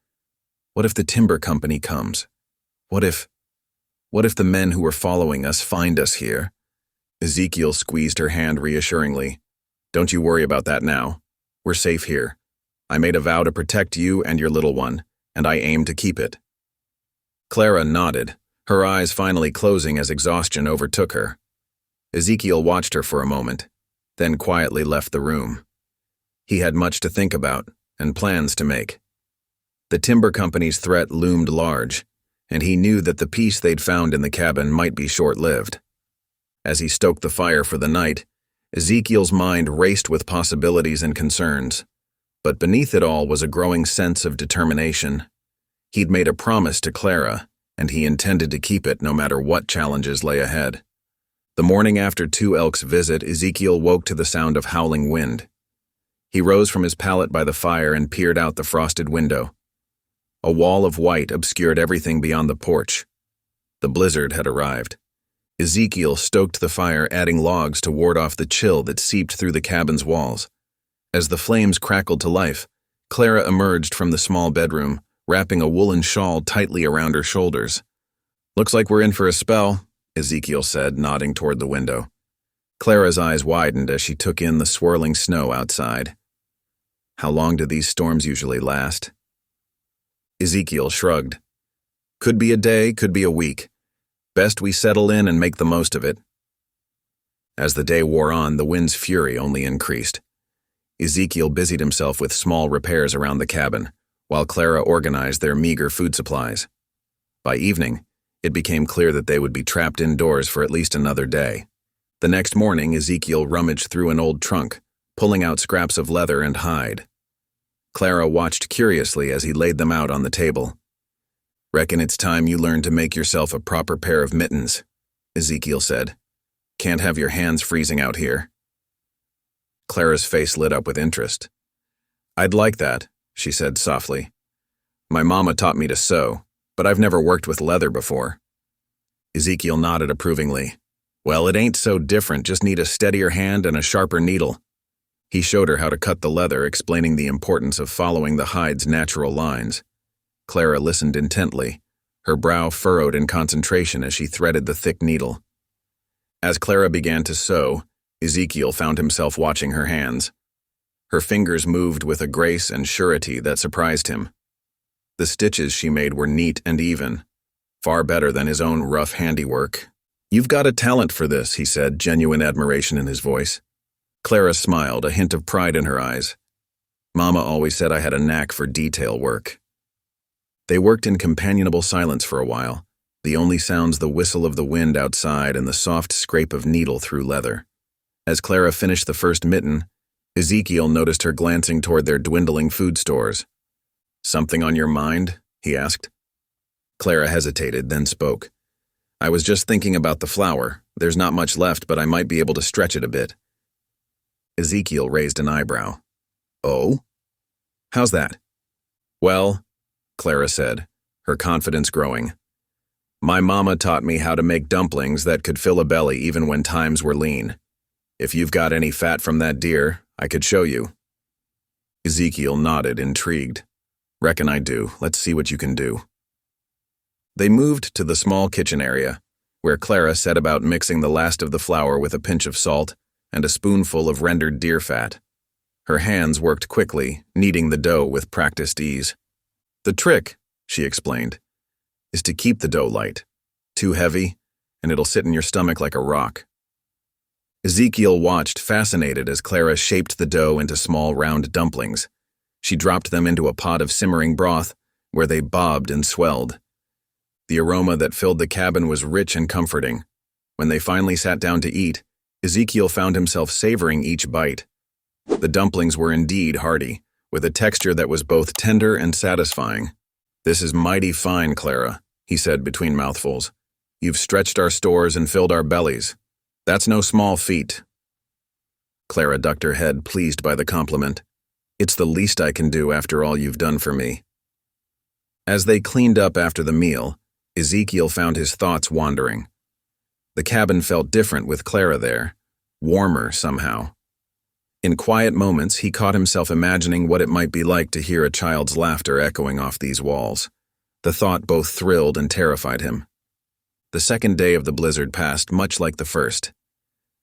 What if the timber company comes? What if the men who are following us find us here?" Ezekiel squeezed her hand reassuringly. "Don't you worry about that now. We're safe here. I made a vow to protect you and your little one, and I aim to keep it." Clara nodded, her eyes finally closing as exhaustion overtook her. Ezekiel watched her for a moment, then quietly left the room. He had much to think about and plans to make. The timber company's threat loomed large, and he knew that the peace they'd found in the cabin might be short-lived. As he stoked the fire for the night, Ezekiel's mind raced with possibilities and concerns. But beneath it all was a growing sense of determination. He'd made a promise to Clara, and he intended to keep it no matter what challenges lay ahead. The morning after Two Elk's visit, Ezekiel woke to the sound of howling wind. He rose from his pallet by the fire and peered out the frosted window. A wall of white obscured everything beyond the porch. The blizzard had arrived. Ezekiel stoked the fire, adding logs to ward off the chill that seeped through the cabin's walls. As the flames crackled to life, Clara emerged from the small bedroom, wrapping a woolen shawl tightly around her shoulders. "Looks like we're in for a spell," Ezekiel said, nodding toward the window. Clara's eyes widened as she took in the swirling snow outside. How long do these storms usually last? Ezekiel shrugged. "Could be a day, could be a week. Best we settle in and make the most of it." As the day wore on, the wind's fury only increased. Ezekiel busied himself with small repairs around the cabin, while Clara organized their meager food supplies. By evening, it became clear that they would be trapped indoors for at least another day. The next morning, Ezekiel rummaged through an old trunk, pulling out scraps of leather and hide. Clara watched curiously as he laid them out on the table. "Reckon it's time you learned to make yourself a proper pair of mittens," Ezekiel said. "Can't have your hands freezing out here." Clara's face lit up with interest. "I'd like that," she said softly. "My mama taught me to sew, but I've never worked with leather before." Ezekiel nodded approvingly. "Well, it ain't so different, just need a steadier hand and a sharper needle." He showed her how to cut the leather, explaining the importance of following the hide's natural lines. Clara listened intently, her brow furrowed in concentration as she threaded the thick needle. As Clara began to sew, Ezekiel found himself watching her hands. Her fingers moved with a grace and surety that surprised him. The stitches she made were neat and even, far better than his own rough handiwork. "You've got a talent for this," he said, genuine admiration in his voice. Clara smiled, a hint of pride in her eyes. "Mama always said I had a knack for detail work." They worked in companionable silence for a while, the only sounds the whistle of the wind outside and the soft scrape of needle through leather. As Clara finished the first mitten, Ezekiel noticed her glancing toward their dwindling food stores. "Something on your mind?" he asked. Clara hesitated, then spoke. "I was just thinking about the flour. There's not much left, but I might be able to stretch it a bit." Ezekiel raised an eyebrow. "Oh? How's that?" "Well," Clara said, her confidence growing, "my mama taught me how to make dumplings that could fill a belly even when times were lean. If you've got any fat from that deer, I could show you." Ezekiel nodded, intrigued. "Reckon I do. Let's see what you can do." They moved to the small kitchen area, where Clara set about mixing the last of the flour with a pinch of salt and a spoonful of rendered deer fat. Her hands worked quickly, kneading the dough with practiced ease. "The trick," she explained, "is to keep the dough light. Too heavy, and it'll sit in your stomach like a rock." Ezekiel watched, fascinated, as Clara shaped the dough into small round dumplings. She dropped them into a pot of simmering broth, where they bobbed and swelled. The aroma that filled the cabin was rich and comforting. When they finally sat down to eat, Ezekiel found himself savoring each bite. The dumplings were indeed hearty, with a texture that was both tender and satisfying. "This is mighty fine, Clara," he said between mouthfuls. "You've stretched our stores and filled our bellies. That's no small feat." Clara ducked her head, pleased by the compliment. "It's the least I can do after all you've done for me." As they cleaned up after the meal, Ezekiel found his thoughts wandering. The cabin felt different with Clara there, warmer somehow. In quiet moments, he caught himself imagining what it might be like to hear a child's laughter echoing off these walls. The thought both thrilled and terrified him. The second day of the blizzard passed much like the first.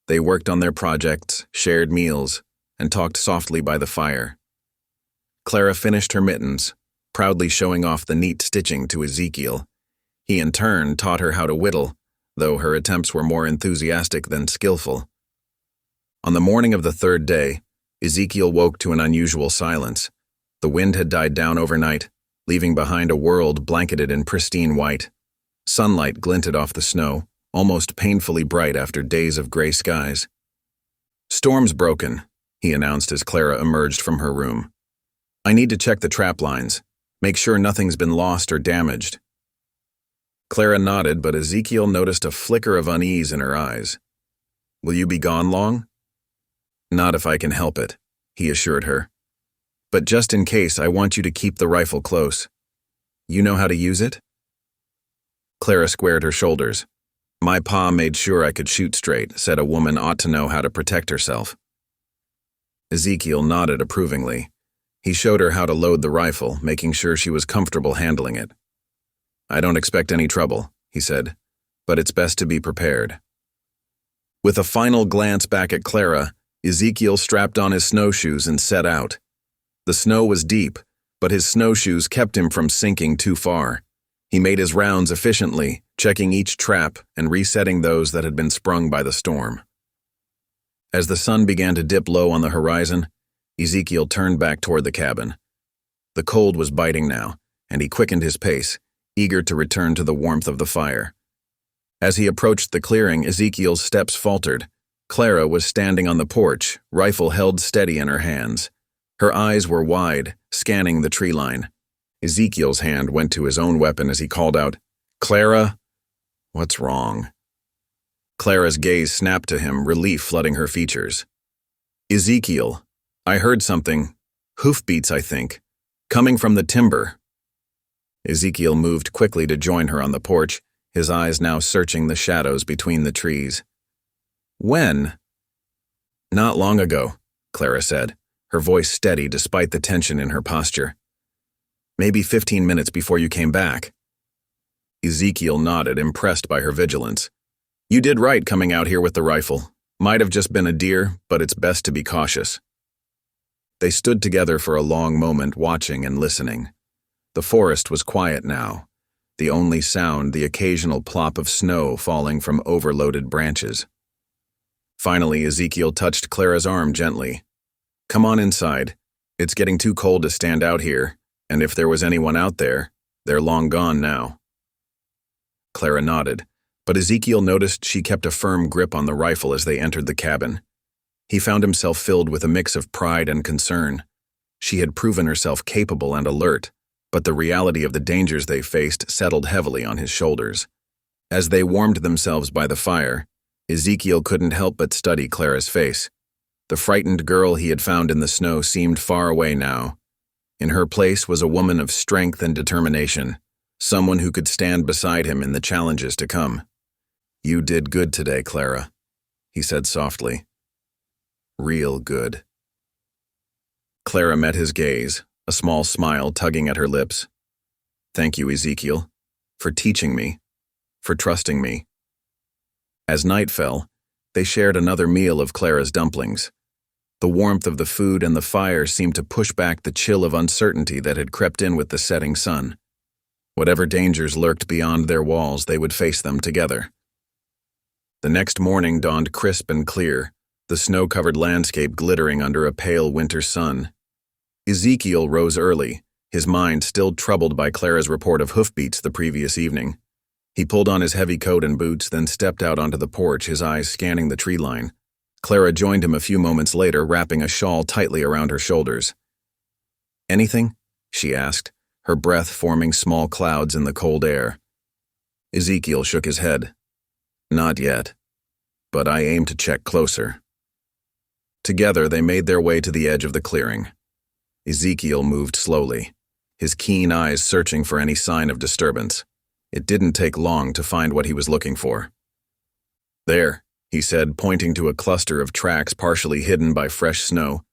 They worked on their projects, shared meals, and talked softly by the fire. Clara finished her mittens, proudly showing off the neat stitching to Ezekiel. He in turn taught her how to whittle, though her attempts were more enthusiastic than skillful. On the morning of the third day, Ezekiel woke to an unusual silence. The wind had died down overnight, leaving behind a world blanketed in pristine white. Sunlight glinted off the snow, almost painfully bright after days of gray skies. "Storm's broken," he announced as Clara emerged from her room. I need to check the trap lines. Make sure nothing's been lost or damaged. Clara nodded, but Ezekiel noticed a flicker of unease in her eyes. Will you be gone long? Not if I can help it, he assured her. But just in case, I want you to keep the rifle close. You know how to use it? Clara squared her shoulders. My pa made sure I could shoot straight, said a woman ought to know how to protect herself. Ezekiel nodded approvingly. He showed her how to load the rifle, making sure she was comfortable handling it. I don't expect any trouble, he said, but it's best to be prepared. With a final glance back at Clara, Ezekiel strapped on his snowshoes and set out. The snow was deep, but his snowshoes kept him from sinking too far. He made his rounds efficiently, checking each trap and resetting those that had been sprung by the storm. As the sun began to dip low on the horizon, Ezekiel turned back toward the cabin. The cold was biting now, and he quickened his pace, eager to return to the warmth of the fire. As he approached the clearing, Ezekiel's steps faltered. Clara was standing on the porch, rifle held steady in her hands. Her eyes were wide, scanning the tree line. Ezekiel's hand went to his own weapon as he called out, "Clara, what's wrong?" Clara's gaze snapped to him, relief flooding her features. "Ezekiel, I heard something, hoofbeats I think, coming from the timber." Ezekiel moved quickly to join her on the porch, his eyes now searching the shadows between the trees. "When?" "Not long ago," Clara said, her voice steady despite the tension in her posture. "Maybe 15 minutes before you came back." Ezekiel nodded, impressed by her vigilance. "You did right coming out here with the rifle. Might have just been a deer, but it's best to be cautious." They stood together for a long moment, watching and listening. The forest was quiet now, the only sound the occasional plop of snow falling from overloaded branches. Finally, Ezekiel touched Clara's arm gently. "Come on inside. It's getting too cold to stand out here, and if there was anyone out there, they're long gone now." Clara nodded, but Ezekiel noticed she kept a firm grip on the rifle as they entered the cabin. He found himself filled with a mix of pride and concern. She had proven herself capable and alert, but the reality of the dangers they faced settled heavily on his shoulders. As they warmed themselves by the fire, Ezekiel couldn't help but study Clara's face. The frightened girl he had found in the snow seemed far away now. In her place was a woman of strength and determination, someone who could stand beside him in the challenges to come. "You did good today, Clara," he said softly. "Real good." Clara met his gaze, a small smile tugging at her lips. "Thank you, Ezekiel, for teaching me, for trusting me." As night fell, they shared another meal of Clara's dumplings. The warmth of the food and the fire seemed to push back the chill of uncertainty that had crept in with the setting sun. Whatever dangers lurked beyond their walls, they would face them together. The next morning dawned crisp and clear, the snow-covered landscape glittering under a pale winter sun. Ezekiel rose early, his mind still troubled by Clara's report of hoofbeats the previous evening. He pulled on his heavy coat and boots, then stepped out onto the porch, his eyes scanning the tree line. Clara joined him a few moments later, wrapping a shawl tightly around her shoulders. "Anything?" she asked, her breath forming small clouds in the cold air. Ezekiel shook his head. "Not yet, but I aim to check closer." Together they made their way to the edge of the clearing. Ezekiel moved slowly, his keen eyes searching for any sign of disturbance. It didn't take long to find what he was looking for. "There," he said, pointing to a cluster of tracks partially hidden by fresh snow.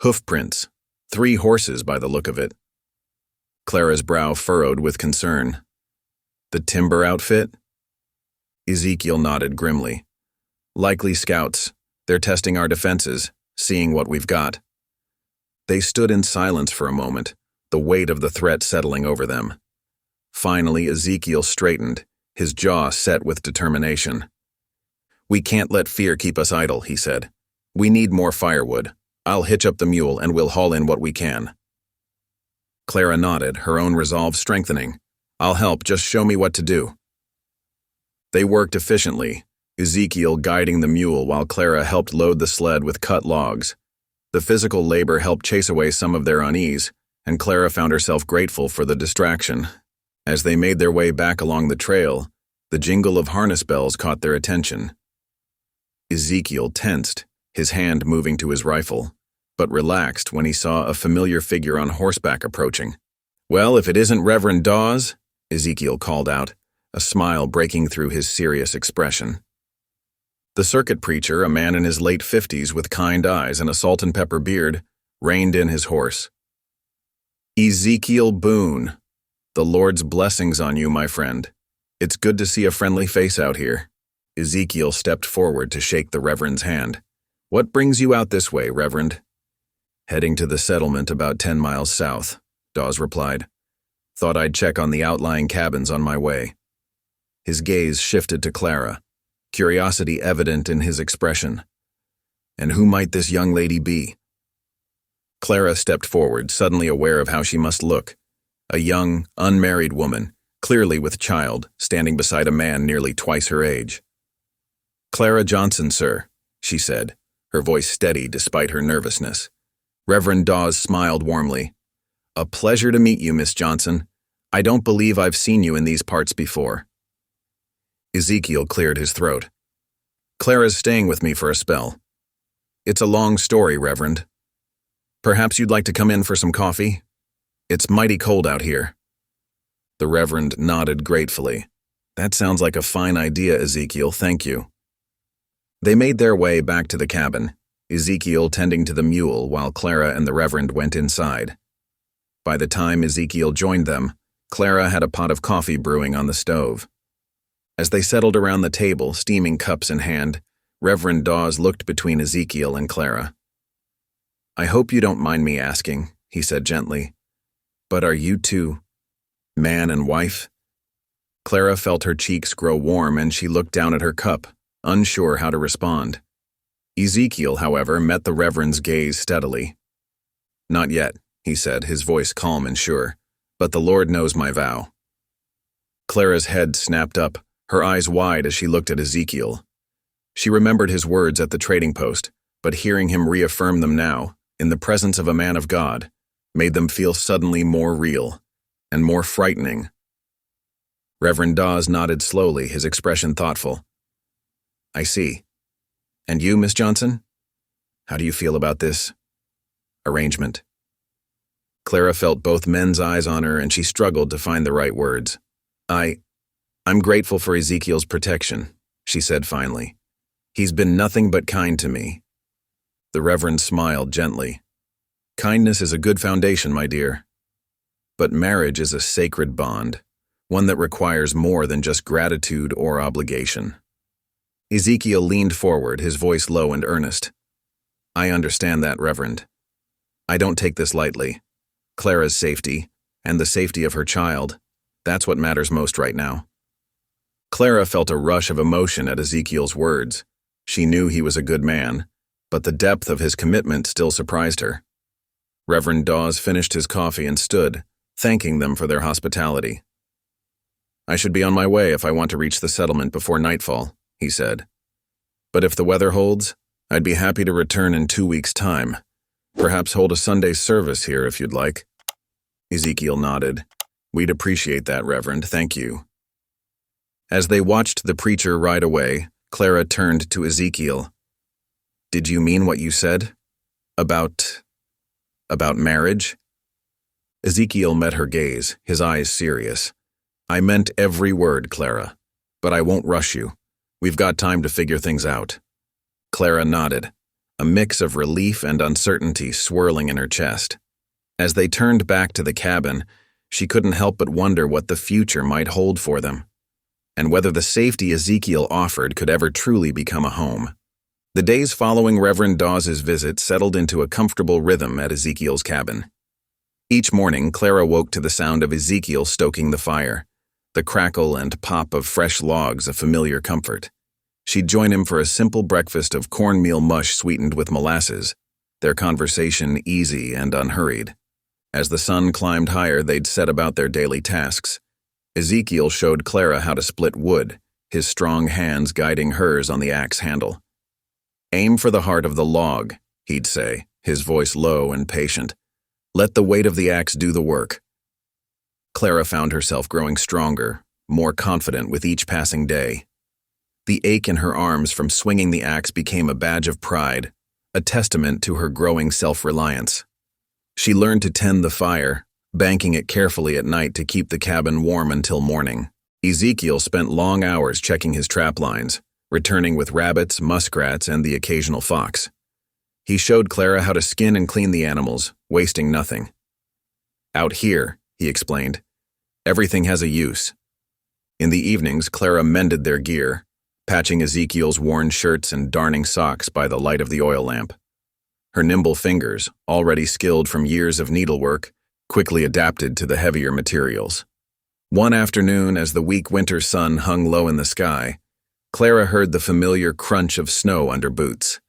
"Hoof prints. 3 horses by the look of it." Clara's brow furrowed with concern. "The timber outfit?" Ezekiel nodded grimly. "Likely scouts. They're testing our defenses, seeing what we've got." They stood in silence for a moment, the weight of the threat settling over them. Finally, Ezekiel straightened, his jaw set with determination. "We can't let fear keep us idle," he said. "We need more firewood. I'll hitch up the mule and we'll haul in what we can." Clara nodded, her own resolve strengthening. "I'll help, just show me what to do." They worked efficiently, Ezekiel guiding the mule while Clara helped load the sled with cut logs. The physical labor helped chase away some of their unease, and Clara found herself grateful for the distraction. As they made their way back along the trail, the jingle of harness bells caught their attention. Ezekiel tensed, his hand moving to his rifle, but relaxed when he saw a familiar figure on horseback approaching. "Well, if it isn't Reverend Dawes," Ezekiel called out, a smile breaking through his serious expression. The circuit preacher, a man in his late 50s with kind eyes and a salt and pepper beard, reined in his horse. "Ezekiel Boone, the Lord's blessings on you, my friend. It's good to see a friendly face out here." Ezekiel stepped forward to shake the Reverend's hand. "What brings you out this way, Reverend?" "Heading to the settlement about 10 miles south," Dawes replied. "Thought I'd check on the outlying cabins on my way." His gaze shifted to Clara, curiosity evident in his expression. "And who might this young lady be?" Clara stepped forward, suddenly aware of how she must look. A young, unmarried woman, clearly with child, standing beside a man nearly twice her age. "Clara Johnson, sir," she said, her voice steady despite her nervousness. Reverend Dawes smiled warmly. "A pleasure to meet you, Miss Johnson. I don't believe I've seen you in these parts before." Ezekiel cleared his throat. "Clara's staying with me for a spell. It's a long story, Reverend. Perhaps you'd like to come in for some coffee? It's mighty cold out here." The Reverend nodded gratefully. "That sounds like a fine idea, Ezekiel, thank you." They made their way back to the cabin, Ezekiel tending to the mule while Clara and the Reverend went inside. By the time Ezekiel joined them, Clara had a pot of coffee brewing on the stove. As they settled around the table, steaming cups in hand, Reverend Dawes looked between Ezekiel and Clara. "I hope you don't mind me asking," he said gently, "but are you two man and wife?" Clara felt her cheeks grow warm and she looked down at her cup, unsure how to respond. Ezekiel, however, met the Reverend's gaze steadily. "Not yet," he said, his voice calm and sure, "but the Lord knows my vow." Clara's head snapped up, her eyes wide as she looked at Ezekiel. She remembered his words at the trading post, but hearing him reaffirm them now, in the presence of a man of God, made them feel suddenly more real and more frightening. Reverend Dawes nodded slowly, his expression thoughtful. "I see. And you, Miss Johnson? How do you feel about this arrangement?" Clara felt both men's eyes on her and she struggled to find the right words. I'm grateful for Ezekiel's protection," she said finally. "He's been nothing but kind to me." The Reverend smiled gently. "Kindness is a good foundation, my dear. But marriage is a sacred bond, one that requires more than just gratitude or obligation." Ezekiel leaned forward, his voice low and earnest. "I understand that, Reverend. I don't take this lightly. Clara's safety, and the safety of her child, that's what matters most right now." Clara felt a rush of emotion at Ezekiel's words. She knew he was a good man, but the depth of his commitment still surprised her. Reverend Dawes finished his coffee and stood, thanking them for their hospitality. "I should be on my way if I want to reach the settlement before nightfall," he said. "But if the weather holds, I'd be happy to return in 2 weeks' time. Perhaps hold a Sunday service here if you'd like." Ezekiel nodded. "We'd appreciate that, Reverend, thank you." As they watched the preacher ride away, Clara turned to Ezekiel. "Did you mean what you said? About marriage?" Ezekiel met her gaze, his eyes serious. "I meant every word, Clara. But I won't rush you. We've got time to figure things out." Clara nodded, a mix of relief and uncertainty swirling in her chest. As they turned back to the cabin, she couldn't help but wonder what the future might hold for them, and whether the safety Ezekiel offered could ever truly become a home. The days following Reverend Dawes' visit settled into a comfortable rhythm at Ezekiel's cabin. Each morning, Clara woke to the sound of Ezekiel stoking the fire, the crackle and pop of fresh logs a familiar comfort. She'd join him for a simple breakfast of cornmeal mush sweetened with molasses, their conversation easy and unhurried. As the sun climbed higher, they'd set about their daily tasks. Ezekiel showed Clara how to split wood, his strong hands guiding hers on the axe handle. "Aim for the heart of the log," he'd say, his voice low and patient. Let the weight of the axe do the work. Clara found herself growing stronger, more confident with each passing day. The ache in her arms from swinging the axe became a badge of pride, a testament to her growing self-reliance. She learned to tend the fire, banking it carefully at night to keep the cabin warm until morning. Ezekiel spent long hours checking his trap lines, returning with rabbits, muskrats, and the occasional fox. He showed Clara how to skin and clean the animals, wasting nothing. Out here, he explained, everything has a use. In the evenings, Clara mended their gear, patching Ezekiel's worn shirts and darning socks by the light of the oil lamp. Her nimble fingers, already skilled from years of needlework, quickly adapted to the heavier materials. One afternoon, as the weak winter sun hung low in the sky, Clara heard the familiar crunch of snow under boots.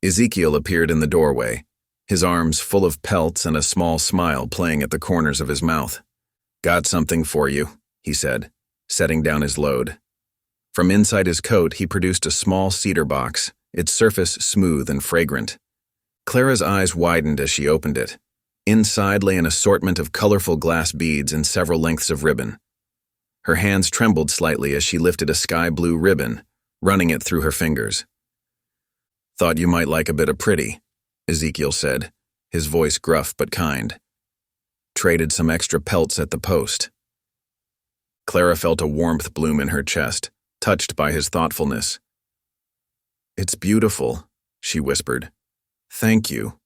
Ezekiel appeared in the doorway, his arms full of pelts and a small smile playing at the corners of his mouth. "Got something for you," he said, setting down his load. From inside his coat, he produced a small cedar box, its surface smooth and fragrant. Clara's eyes widened as she opened it. Inside lay an assortment of colorful glass beads and several lengths of ribbon. Her hands trembled slightly as she lifted a sky-blue ribbon, running it through her fingers. "Thought you might like a bit of pretty," Ezekiel said, his voice gruff but kind. "Traded some extra pelts at the post." Clara felt a warmth bloom in her chest, touched by his thoughtfulness. "It's beautiful," she whispered. "Thank you."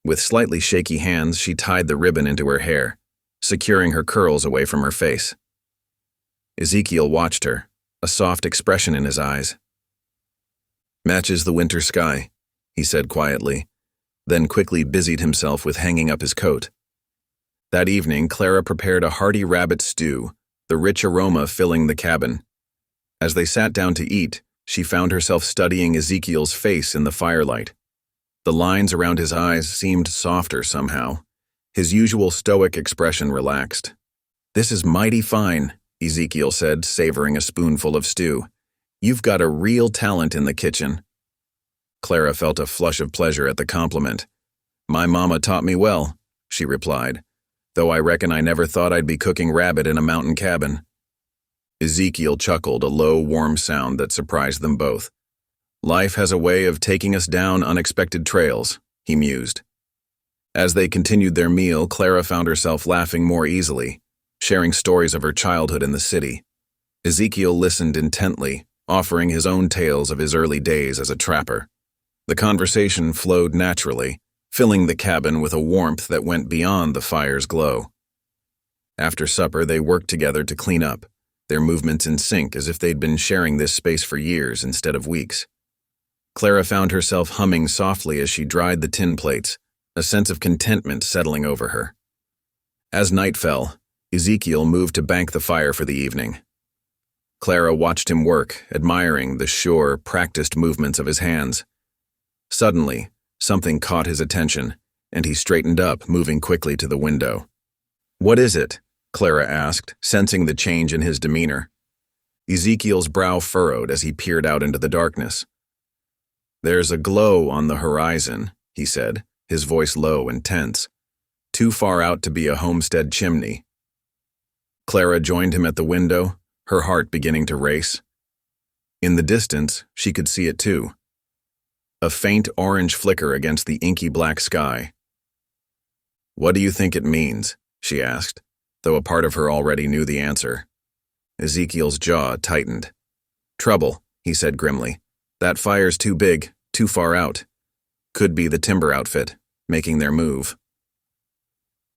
With slightly shaky hands, she tied the ribbon into her hair, securing her curls away from her face. Ezekiel watched her, a soft expression in his eyes. "Matches the winter sky," he said quietly, then quickly busied himself with hanging up his coat. That evening, Clara prepared a hearty rabbit stew, the rich aroma filling the cabin. As they sat down to eat, she found herself studying Ezekiel's face in the firelight. The lines around his eyes seemed softer somehow. His usual stoic expression relaxed. "This is mighty fine," Ezekiel said, savoring a spoonful of stew. "You've got a real talent in the kitchen." Clara felt a flush of pleasure at the compliment. "My mama taught me well," she replied, "though I reckon I never thought I'd be cooking rabbit in a mountain cabin." Ezekiel chuckled, a low, warm sound that surprised them both. "Life has a way of taking us down unexpected trails," he mused. As they continued their meal, Clara found herself laughing more easily, sharing stories of her childhood in the city. Ezekiel listened intently, offering his own tales of his early days as a trapper. The conversation flowed naturally, filling the cabin with a warmth that went beyond the fire's glow. After supper, they worked together to clean up, their movements in sync as if they'd been sharing this space for years instead of weeks. Clara found herself humming softly as she dried the tin plates, a sense of contentment settling over her. As night fell, Ezekiel moved to bank the fire for the evening. Clara watched him work, admiring the sure, practiced movements of his hands. Suddenly, something caught his attention, and he straightened up, moving quickly to the window. "What is it?" Clara asked, sensing the change in his demeanor. Ezekiel's brow furrowed as he peered out into the darkness. "There's a glow on the horizon," he said, his voice low and tense. "Too far out to be a homestead chimney." Clara joined him at the window, her heart beginning to race. In the distance, she could see it too. A faint orange flicker against the inky black sky. "What do you think it means?" she asked, though a part of her already knew the answer. Ezekiel's jaw tightened. "Trouble," he said grimly. "That fire's too big, too far out. Could be the timber outfit, making their move."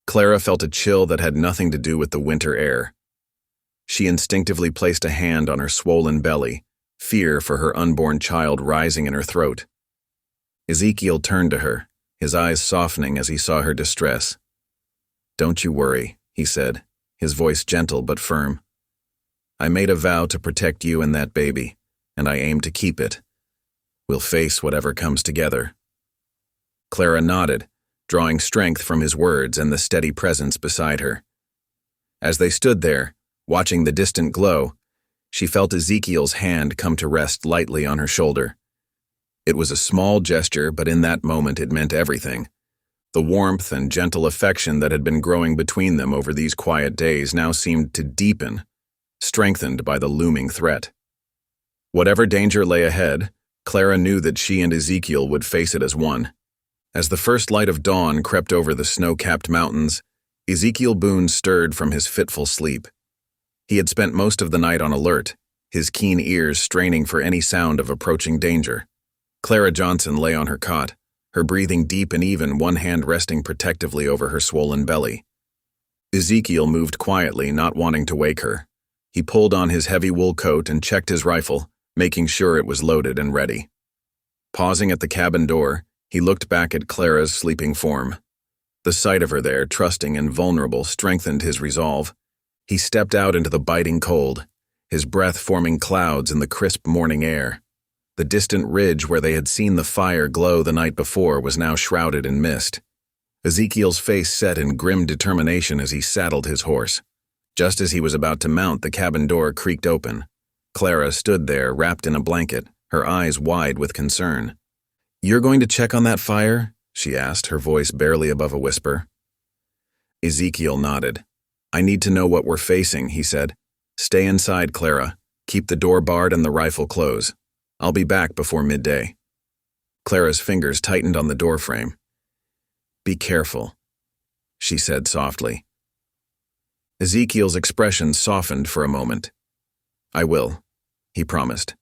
Clara felt a chill that had nothing to do with the winter air. She instinctively placed a hand on her swollen belly, fear for her unborn child rising in her throat. Ezekiel turned to her, his eyes softening as he saw her distress. "Don't you worry," he said, his voice gentle but firm. "I made a vow to protect you and that baby, and I aim to keep it. We'll face whatever comes together." Clara nodded, drawing strength from his words and the steady presence beside her. As they stood there, watching the distant glow, she felt Ezekiel's hand come to rest lightly on her shoulder. It was a small gesture, but in that moment it meant everything. The warmth and gentle affection that had been growing between them over these quiet days now seemed to deepen, strengthened by the looming threat. Whatever danger lay ahead, Clara knew that she and Ezekiel would face it as one. As the first light of dawn crept over the snow-capped mountains, Ezekiel Boone stirred from his fitful sleep. He had spent most of the night on alert, his keen ears straining for any sound of approaching danger. Clara Johnson lay on her cot, her breathing deep and even, one hand resting protectively over her swollen belly. Ezekiel moved quietly, not wanting to wake her. He pulled on his heavy wool coat and checked his rifle, making sure it was loaded and ready. Pausing at the cabin door, he looked back at Clara's sleeping form. The sight of her there, trusting and vulnerable, strengthened his resolve. He stepped out into the biting cold, his breath forming clouds in the crisp morning air. The distant ridge where they had seen the fire glow the night before was now shrouded in mist. Ezekiel's face set in grim determination as he saddled his horse. Just as he was about to mount, the cabin door creaked open. Clara stood there, wrapped in a blanket, her eyes wide with concern. "You're going to check on that fire?" she asked, her voice barely above a whisper. Ezekiel nodded. "I need to know what we're facing," he said. "Stay inside, Clara. Keep the door barred and the rifle close. I'll be back before midday." Clara's fingers tightened on the doorframe. "Be careful," she said softly. Ezekiel's expression softened for a moment. "I will," he promised.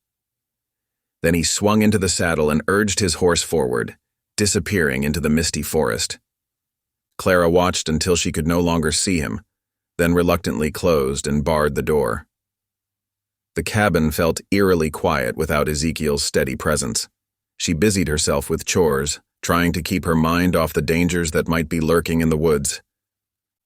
Then he swung into the saddle and urged his horse forward, disappearing into the misty forest. Clara watched until she could no longer see him, then reluctantly closed and barred the door. The cabin felt eerily quiet without Ezekiel's steady presence. She busied herself with chores, trying to keep her mind off the dangers that might be lurking in the woods.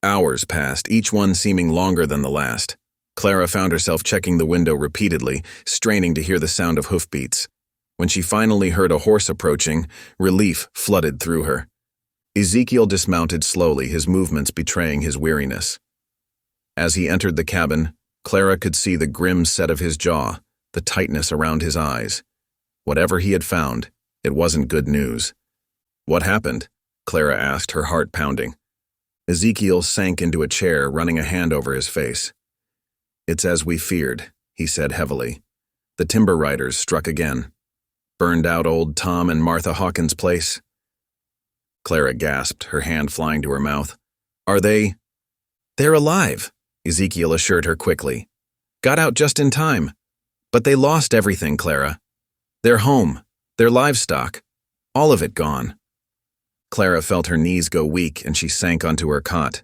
Hours passed, each one seeming longer than the last. Clara found herself checking the window repeatedly, straining to hear the sound of hoofbeats. When she finally heard a horse approaching, relief flooded through her. Ezekiel dismounted slowly, his movements betraying his weariness. As he entered the cabin, Clara could see the grim set of his jaw, the tightness around his eyes. Whatever he had found, it wasn't good news. "What happened?" Clara asked, her heart pounding. Ezekiel sank into a chair, running a hand over his face. "It's as we feared," he said heavily. "The timber riders struck again. Burned out old Tom and Martha Hawkins' place." Clara gasped, her hand flying to her mouth. "Are they—" "They're alive," Ezekiel assured her quickly. "Got out just in time. But they lost everything, Clara. Their home, their livestock, all of it gone." Clara felt her knees go weak and she sank onto her cot.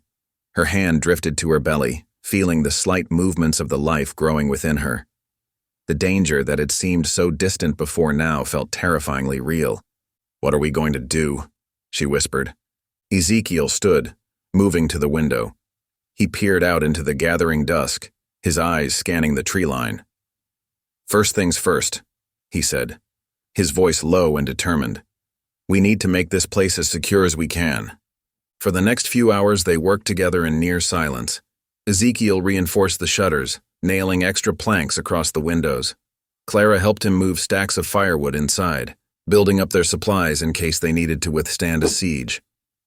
Her hand drifted to her belly, feeling the slight movements of the life growing within her. The danger that had seemed so distant before now felt terrifyingly real. "What are we going to do?" she whispered. Ezekiel stood, moving to the window. He peered out into the gathering dusk, his eyes scanning the tree line. "First things first," he said, his voice low and determined. "We need to make this place as secure as we can." For the next few hours they worked together in near silence. Ezekiel reinforced the shutters, nailing extra planks across the windows. Clara helped him move stacks of firewood inside, building up their supplies in case they needed to withstand a siege.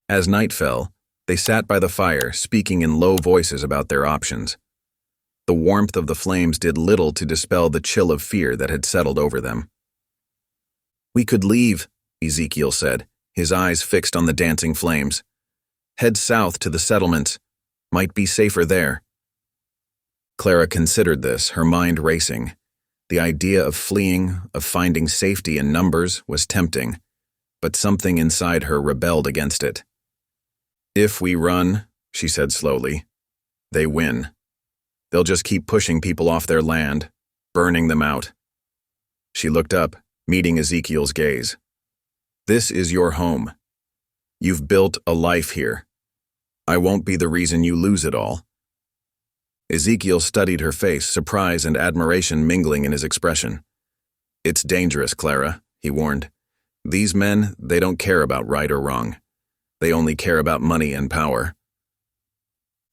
As night fell, they sat by the fire, speaking in low voices about their options. The warmth of the flames did little to dispel the chill of fear that had settled over them. "We could leave," Ezekiel said, his eyes fixed on the dancing flames. "Head south to the settlements. Might be safer there." Clara considered this, her mind racing. The idea of fleeing, of finding safety in numbers, was tempting, but something inside her rebelled against it. "If we run," she said slowly, "they win. They'll just keep pushing people off their land, burning them out." She looked up, meeting Ezekiel's gaze. "This is your home. You've built a life here. I won't be the reason you lose it all." Ezekiel studied her face, surprise and admiration mingling in his expression. "It's dangerous, Clara," he warned. "These men, they don't care about right or wrong. They only care about money and power."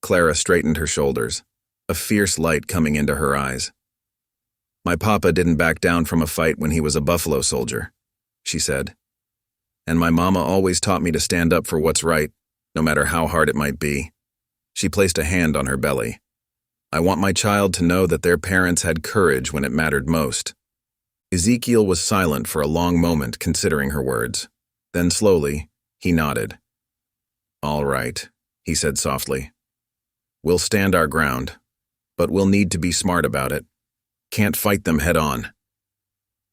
Clara straightened her shoulders, a fierce light coming into her eyes. "My papa didn't back down from a fight when he was a buffalo soldier," she said. and my mama always taught me to stand up for what's right, no matter how hard it might be. She placed a hand on her belly. I want my child to know that their parents had courage when it mattered most. Ezekiel was silent for a long moment, considering her words. Then slowly, he nodded. All right, he said softly. We'll stand our ground, but we'll need to be smart about it. Can't fight them head on.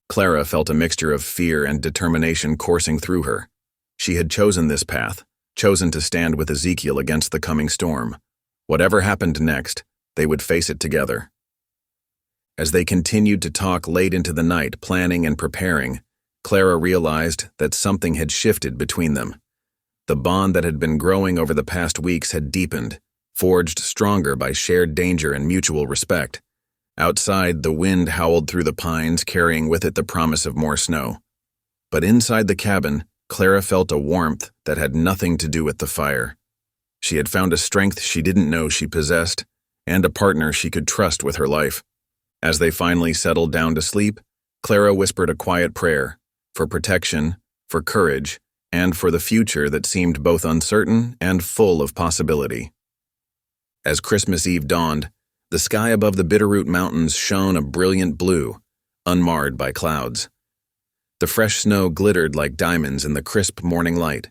Clara felt a mixture of fear and determination coursing through her. She had chosen this path, chosen to stand with Ezekiel against the coming storm. Whatever happened next, they would face it together. As they continued to talk late into the night, planning and preparing, Clara realized that something had shifted between them. The bond that had been growing over the past weeks had deepened, forged stronger by shared danger and mutual respect. Outside, the wind howled through the pines, carrying with it the promise of more snow. But inside the cabin, Clara felt a warmth that had nothing to do with the fire. She had found a strength she didn't know she possessed, and a partner she could trust with her life. As they finally settled down to sleep, Clara whispered a quiet prayer, for protection, for courage, and for the future that seemed both uncertain and full of possibility. As Christmas Eve dawned, the sky above the Bitterroot Mountains shone a brilliant blue, unmarred by clouds. The fresh snow glittered like diamonds in the crisp morning light.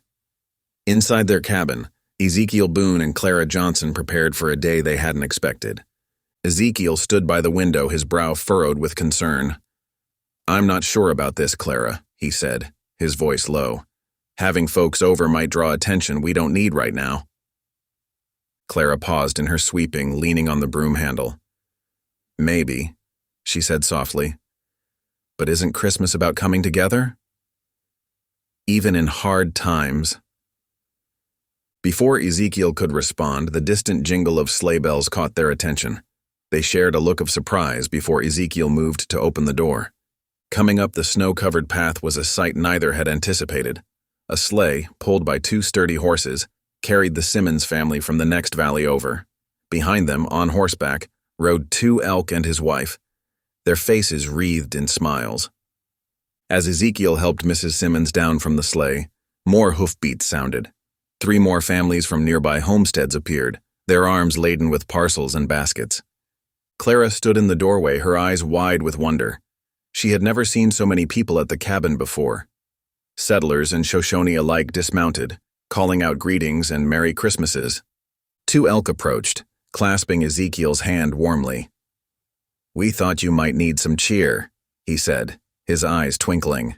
Inside their cabin, Ezekiel Boone and Clara Johnson prepared for a day they hadn't expected. Ezekiel stood by the window, his brow furrowed with concern. I'm not sure about this, Clara, he said, his voice low. Having folks over might draw attention we don't need right now. Clara paused in her sweeping, leaning on the broom handle. Maybe, she said softly. But isn't Christmas about coming together? Even in hard times. Before Ezekiel could respond, the distant jingle of sleigh bells caught their attention. They shared a look of surprise before Ezekiel moved to open the door. Coming up the snow-covered path was a sight neither had anticipated. A sleigh, pulled by two sturdy horses, carried the Simmons family from the next valley over. Behind them, on horseback, rode two elk and his wife, their faces wreathed in smiles. As Ezekiel helped Mrs. Simmons down from the sleigh, more hoofbeats sounded. 3 more families from nearby homesteads appeared, their arms laden with parcels and baskets. Clara stood in the doorway, her eyes wide with wonder. She had never seen so many people at the cabin before. Settlers and Shoshone alike dismounted, calling out greetings and Merry Christmases. 2 elk approached, clasping Ezekiel's hand warmly. We thought you might need some cheer, he said, his eyes twinkling.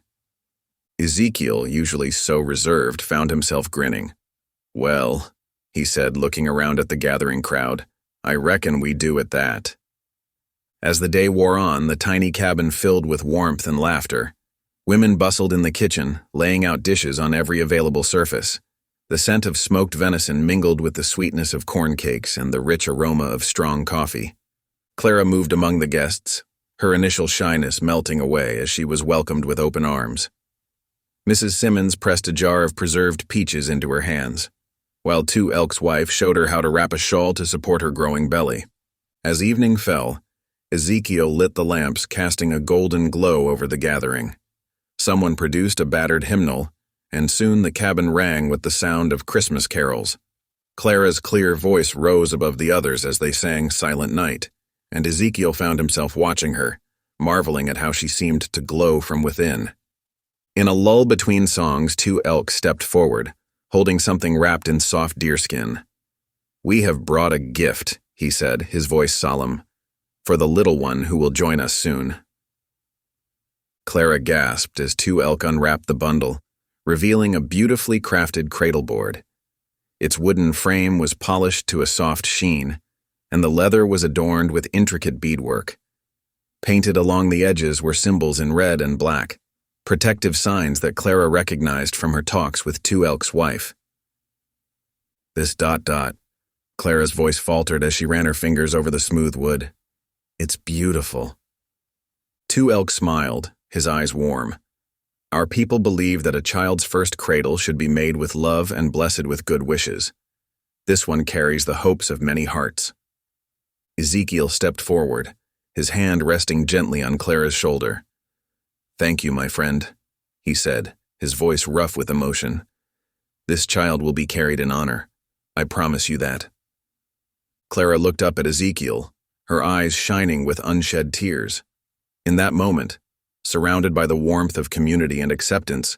Ezekiel, usually so reserved, found himself grinning. Well, he said, looking around at the gathering crowd, I reckon we do at that. As the day wore on, the tiny cabin filled with warmth and laughter. Women bustled in the kitchen, laying out dishes on every available surface. The scent of smoked venison mingled with the sweetness of corn cakes and the rich aroma of strong coffee. Clara moved among the guests, her initial shyness melting away as she was welcomed with open arms. Mrs. Simmons pressed a jar of preserved peaches into her hands, while 2 elk's wife showed her how to wrap a shawl to support her growing belly. As evening fell, Ezekiel lit the lamps, casting a golden glow over the gathering. Someone produced a battered hymnal, and soon the cabin rang with the sound of Christmas carols. Clara's clear voice rose above the others as they sang Silent Night, and Ezekiel found himself watching her, marveling at how she seemed to glow from within. In a lull between songs, 2 elk stepped forward, holding something wrapped in soft deerskin. We have brought a gift, he said, his voice solemn, for the little one who will join us soon. Clara gasped as 2 elk unwrapped the bundle, revealing a beautifully crafted cradleboard. Its wooden frame was polished to a soft sheen, and the leather was adorned with intricate beadwork. Painted along the edges were symbols in red and black, protective signs that Clara recognized from her talks with 2 elk's wife. This ... Clara's voice faltered as she ran her fingers over the smooth wood. It's beautiful. 2 elk smiled, his eyes warm. Our people believe that a child's first cradle should be made with love and blessed with good wishes. This one carries the hopes of many hearts. Ezekiel stepped forward, his hand resting gently on Clara's shoulder. Thank you, my friend, he said, his voice rough with emotion. "This child will be carried in honor. I promise you that." Clara looked up at Ezekiel, her eyes shining with unshed tears. In that moment, surrounded by the warmth of community and acceptance,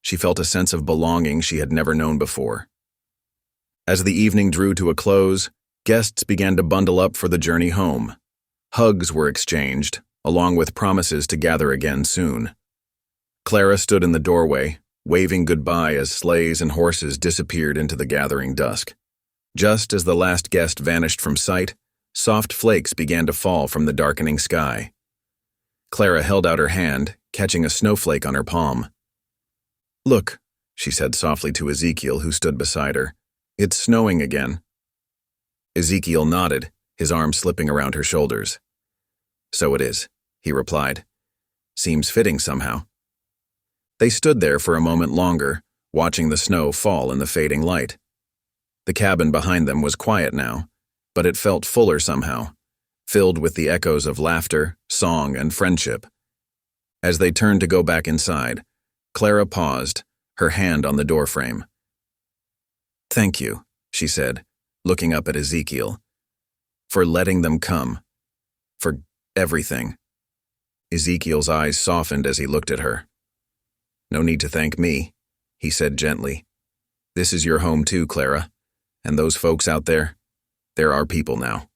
she felt a sense of belonging she had never known before. As the evening drew to a close, guests began to bundle up for the journey home. Hugs were exchanged, along with promises to gather again soon. Clara stood in the doorway, waving goodbye as sleighs and horses disappeared into the gathering dusk. Just as the last guest vanished from sight, soft flakes began to fall from the darkening sky. Clara held out her hand, catching a snowflake on her palm. "Look," she said softly to Ezekiel, who stood beside her. "It's snowing again." Ezekiel nodded, his arm slipping around her shoulders. "So it is," he replied. "Seems fitting somehow." They stood there for a moment longer, watching the snow fall in the fading light. The cabin behind them was quiet now, but it felt fuller somehow, filled with the echoes of laughter, song, and friendship. As they turned to go back inside, Clara paused, her hand on the doorframe. "Thank you," she said, looking up at Ezekiel, "for letting them come. For everything." Ezekiel's eyes softened as he looked at her. "No need to thank me," he said gently. "This is your home too, Clara. And those folks out there, they're our people now."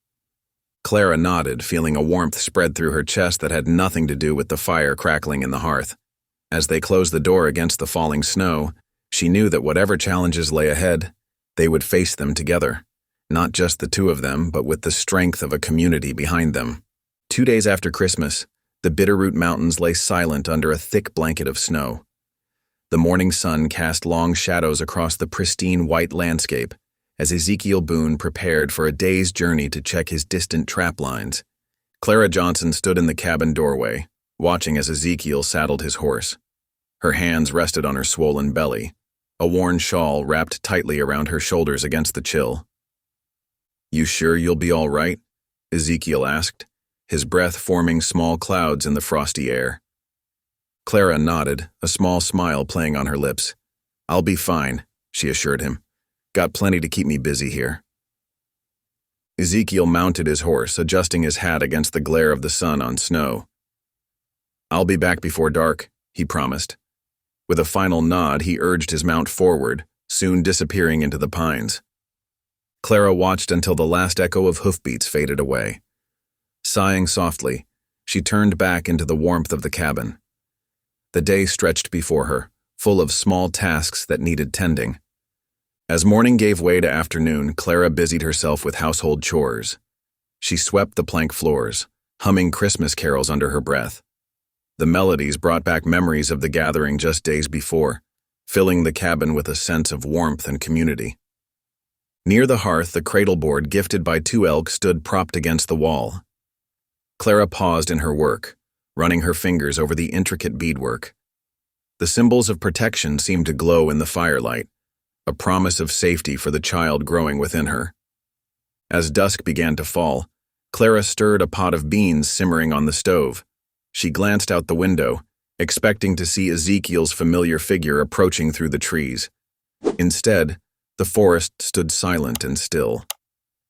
Clara nodded, feeling a warmth spread through her chest that had nothing to do with the fire crackling in the hearth. As they closed the door against the falling snow, she knew that whatever challenges lay ahead, they would face them together. Not just the two of them, but with the strength of a community behind them. 2 days after Christmas, the Bitterroot Mountains lay silent under a thick blanket of snow. The morning sun cast long shadows across the pristine white landscape as Ezekiel Boone prepared for a day's journey to check his distant trap lines. Clara Johnson stood in the cabin doorway, watching as Ezekiel saddled his horse. Her hands rested on her swollen belly, a worn shawl wrapped tightly around her shoulders against the chill. "You sure you'll be all right?" Ezekiel asked, his breath forming small clouds in the frosty air. Clara nodded, a small smile playing on her lips. "I'll be fine," she assured him. "Got plenty to keep me busy here." Ezekiel mounted his horse, adjusting his hat against the glare of the sun on snow. "I'll be back before dark," he promised. With a final nod, he urged his mount forward, soon disappearing into the pines. Clara watched until the last echo of hoofbeats faded away. Sighing softly, she turned back into the warmth of the cabin. The day stretched before her, full of small tasks that needed tending. As morning gave way to afternoon, Clara busied herself with household chores. She swept the plank floors, humming Christmas carols under her breath. The melodies brought back memories of the gathering just days before, filling the cabin with a sense of warmth and community. Near the hearth, the cradleboard gifted by 2 elk stood propped against the wall. Clara paused in her work, running her fingers over the intricate beadwork. The symbols of protection seemed to glow in the firelight, a promise of safety for the child growing within her. As dusk began to fall, Clara stirred a pot of beans simmering on the stove. She glanced out the window, expecting to see Ezekiel's familiar figure approaching through the trees. Instead, the forest stood silent and still.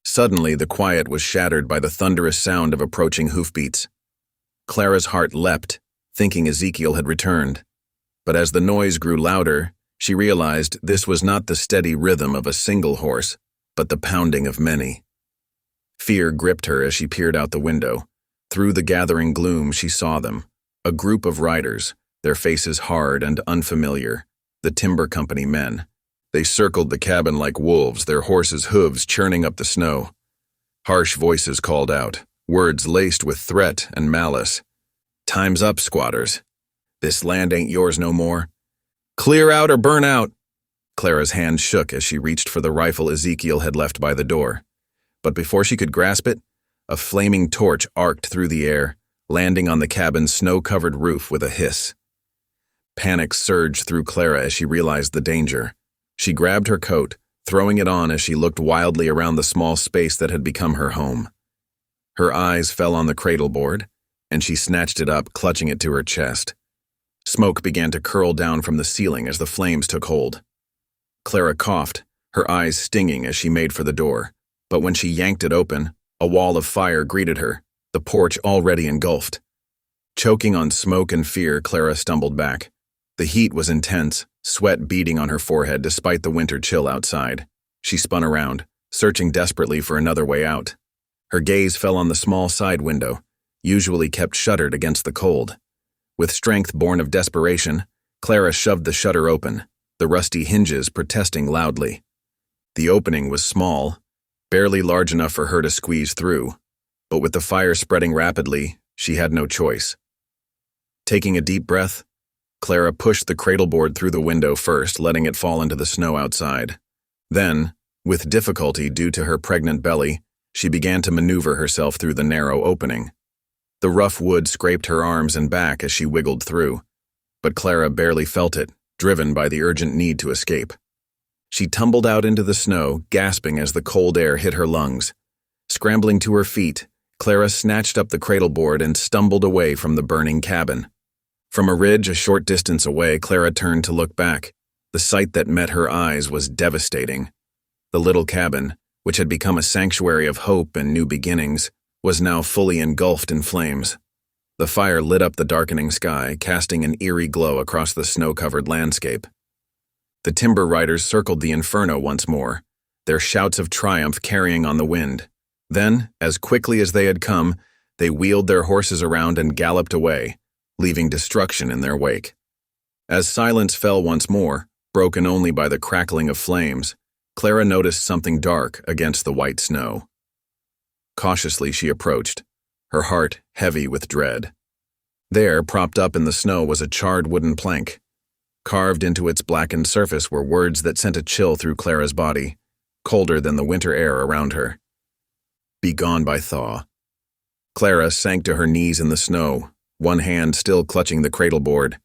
Suddenly, the quiet was shattered by the thunderous sound of approaching hoofbeats. Clara's heart leapt, thinking Ezekiel had returned. But as the noise grew louder, she realized this was not the steady rhythm of a single horse, but the pounding of many. Fear gripped her as she peered out the window. Through the gathering gloom, she saw them, a group of riders, their faces hard and unfamiliar, the timber company men. They circled the cabin like wolves, their horses' hooves churning up the snow. Harsh voices called out, words laced with threat and malice. "Time's up, squatters. This land ain't yours no more. Clear out or burn out." Clara's hand shook as she reached for the rifle Ezekiel had left by the door. But before she could grasp it, a flaming torch arced through the air, landing on the cabin's snow-covered roof with a hiss. Panic surged through Clara as she realized the danger. She grabbed her coat, throwing it on as she looked wildly around the small space that had become her home. Her eyes fell on the cradleboard, and she snatched it up, clutching it to her chest. Smoke began to curl down from the ceiling as the flames took hold. Clara coughed, her eyes stinging as she made for the door, but when she yanked it open, a wall of fire greeted her, the porch already engulfed. Choking on smoke and fear, Clara stumbled back. The heat was intense, sweat beading on her forehead despite the winter chill outside. She spun around, searching desperately for another way out. Her gaze fell on the small side window, usually kept shuttered against the cold. With strength born of desperation, Clara shoved the shutter open, the rusty hinges protesting loudly. The opening was small, barely large enough for her to squeeze through, but with the fire spreading rapidly, she had no choice. Taking a deep breath, Clara pushed the cradleboard through the window first, letting it fall into the snow outside. Then, with difficulty due to her pregnant belly, she began to maneuver herself through the narrow opening. The rough wood scraped her arms and back as she wiggled through, but Clara barely felt it, driven by the urgent need to escape. She tumbled out into the snow, gasping as the cold air hit her lungs. Scrambling to her feet, Clara snatched up the cradleboard and stumbled away from the burning cabin. From a ridge a short distance away, Clara turned to look back. The sight that met her eyes was devastating. The little cabin, which had become a sanctuary of hope and new beginnings, was now fully engulfed in flames. The fire lit up the darkening sky, casting an eerie glow across the snow-covered landscape. The timber riders circled the inferno once more, their shouts of triumph carrying on the wind. Then, as quickly as they had come, they wheeled their horses around and galloped away, leaving destruction in their wake. As silence fell once more, broken only by the crackling of flames, Clara noticed something dark against the white snow. Cautiously she approached, her heart heavy with dread. There, propped up in the snow, was a charred wooden plank. Carved into its blackened surface were words that sent a chill through Clara's body, colder than the winter air around her. "Be gone by thaw." Clara sank to her knees in the snow, one hand still clutching the cradleboard,